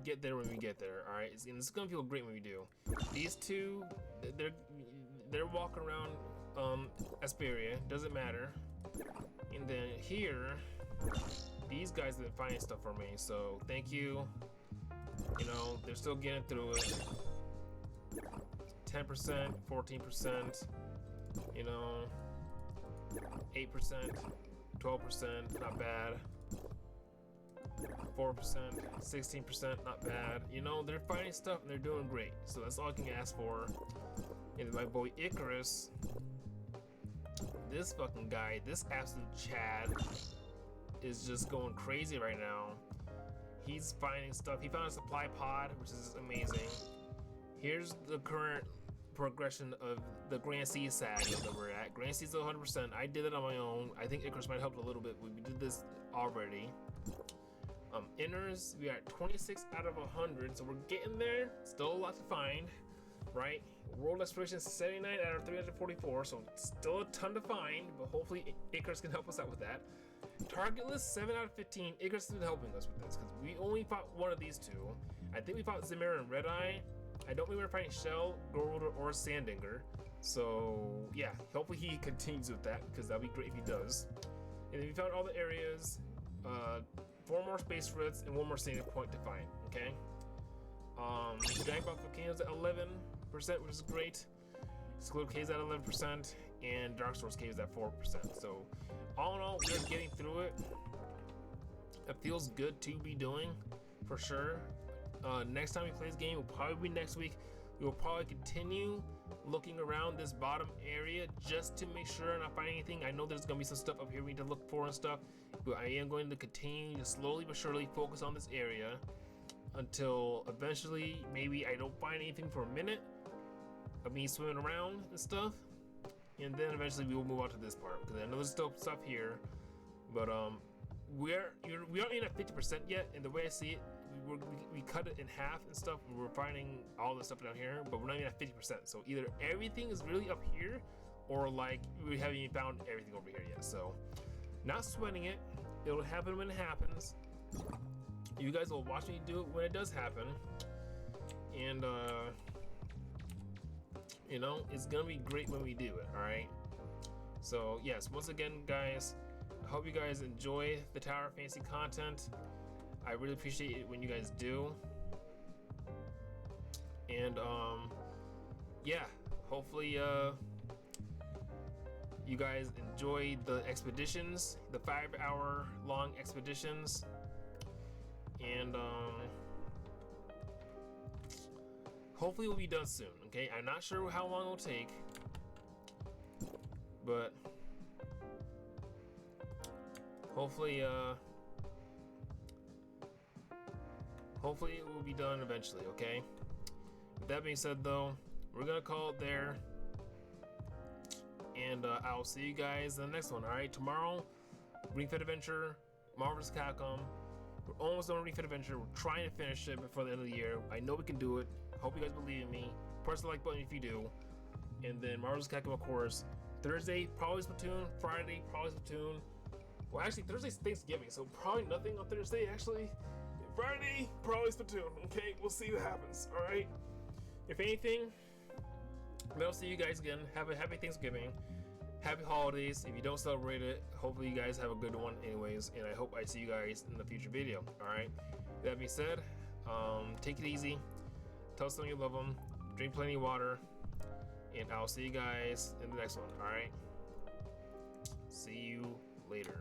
Speaker 1: get there when we get there, all right? And it's gonna feel great when we do. These two, they're walking around Asperia, doesn't matter. And then here, these guys have been finding stuff for me, so thank you. You know, they're still getting through it. 10%, 14%, you know, 8%, 12%, not bad. 4%, 16%, not bad. You know, they're finding stuff and they're doing great, so that's all I can ask for. And my boy Icarus, this fucking guy, this absolute Chad, is just going crazy right now. He's finding stuff. He found a supply pod, which is amazing. Here's the current progression of the Grand Sea sag that we're at. Grand Sea's 100%. I did it on my own. I think Icarus might help a little bit. We did this already. Innars, we are at 26 out of 100, so we're getting there. Still a lot to find, right? World Exploration 79 out of 344, so still a ton to find, but hopefully Icarus can help us out with that. Target list 7 out of 15. Icarus has been helping us with this because we only fought one of these two. I think we fought Zemira and Red Eye. I don't think we're fighting Shell, Gold, or Sandinger. So yeah, hopefully he continues with that because that'd be great if he does. And then we found all the areas, 4 more space roots and 1 more saving point to find. Okay. Dragonbox Volcanoes at 11%, which is great. Exclude Caves at 11%, and Dark Source Caves at 4%. So all in all, we're getting through it. It feels good to be doing, for sure. Next time we play this game will probably be next week. We will probably continue looking around this bottom area just to make sure I'm not finding anything. I know there's gonna be some stuff up here we need to look for and stuff, but I am going to continue to slowly but surely focus on this area until eventually maybe I don't find anything for a minute of me swimming around and stuff, and then eventually we will move on to this part because I know there's still stuff here, but we aren't even at 50% yet. And the way I see it, we cut it in half and stuff. And we're finding all this stuff down here, but we're not even at 50%. So either everything is really up here, or like we haven't even found everything over here yet. So not sweating it. It'll happen when it happens. You guys will watch me do it when it does happen, and you know, it's gonna be great when we do it. All right. So yes, once again, guys, I hope you guys enjoy the Tower Fantasy content. I really appreciate it when you guys do. And yeah, hopefully you guys enjoy the expeditions, the 5-hour long expeditions, and hopefully we'll be done soon. Okay, I'm not sure how long it'll take, but hopefully hopefully it will be done eventually. Okay, with that being said though, we're gonna call it there, and I'll see you guys in the next one. All right, tomorrow, Ring Fit Adventure, Marvel vs. Capcom. We're almost done with Ring Fit Adventure. We're trying to finish it before the end of the year. I know we can do it. Hope you guys believe in me. Press the like button if you do. And then Marvel vs. Capcom, of course. Thursday, probably Splatoon. Friday, probably Splatoon. Well, actually, Thursday's Thanksgiving, so probably nothing on Thursday, actually. Friday, probably Splatoon. Okay, we'll see what happens. All right. If anything, I'll see you guys again. Have a happy Thanksgiving. Happy holidays. If you don't celebrate it, hopefully you guys have a good one anyways, and I hope I see you guys in the future video. All right. That being said, take it easy. Tell someone you love them. Drink plenty of water, and I'll see you guys in the next one. All right. See you later.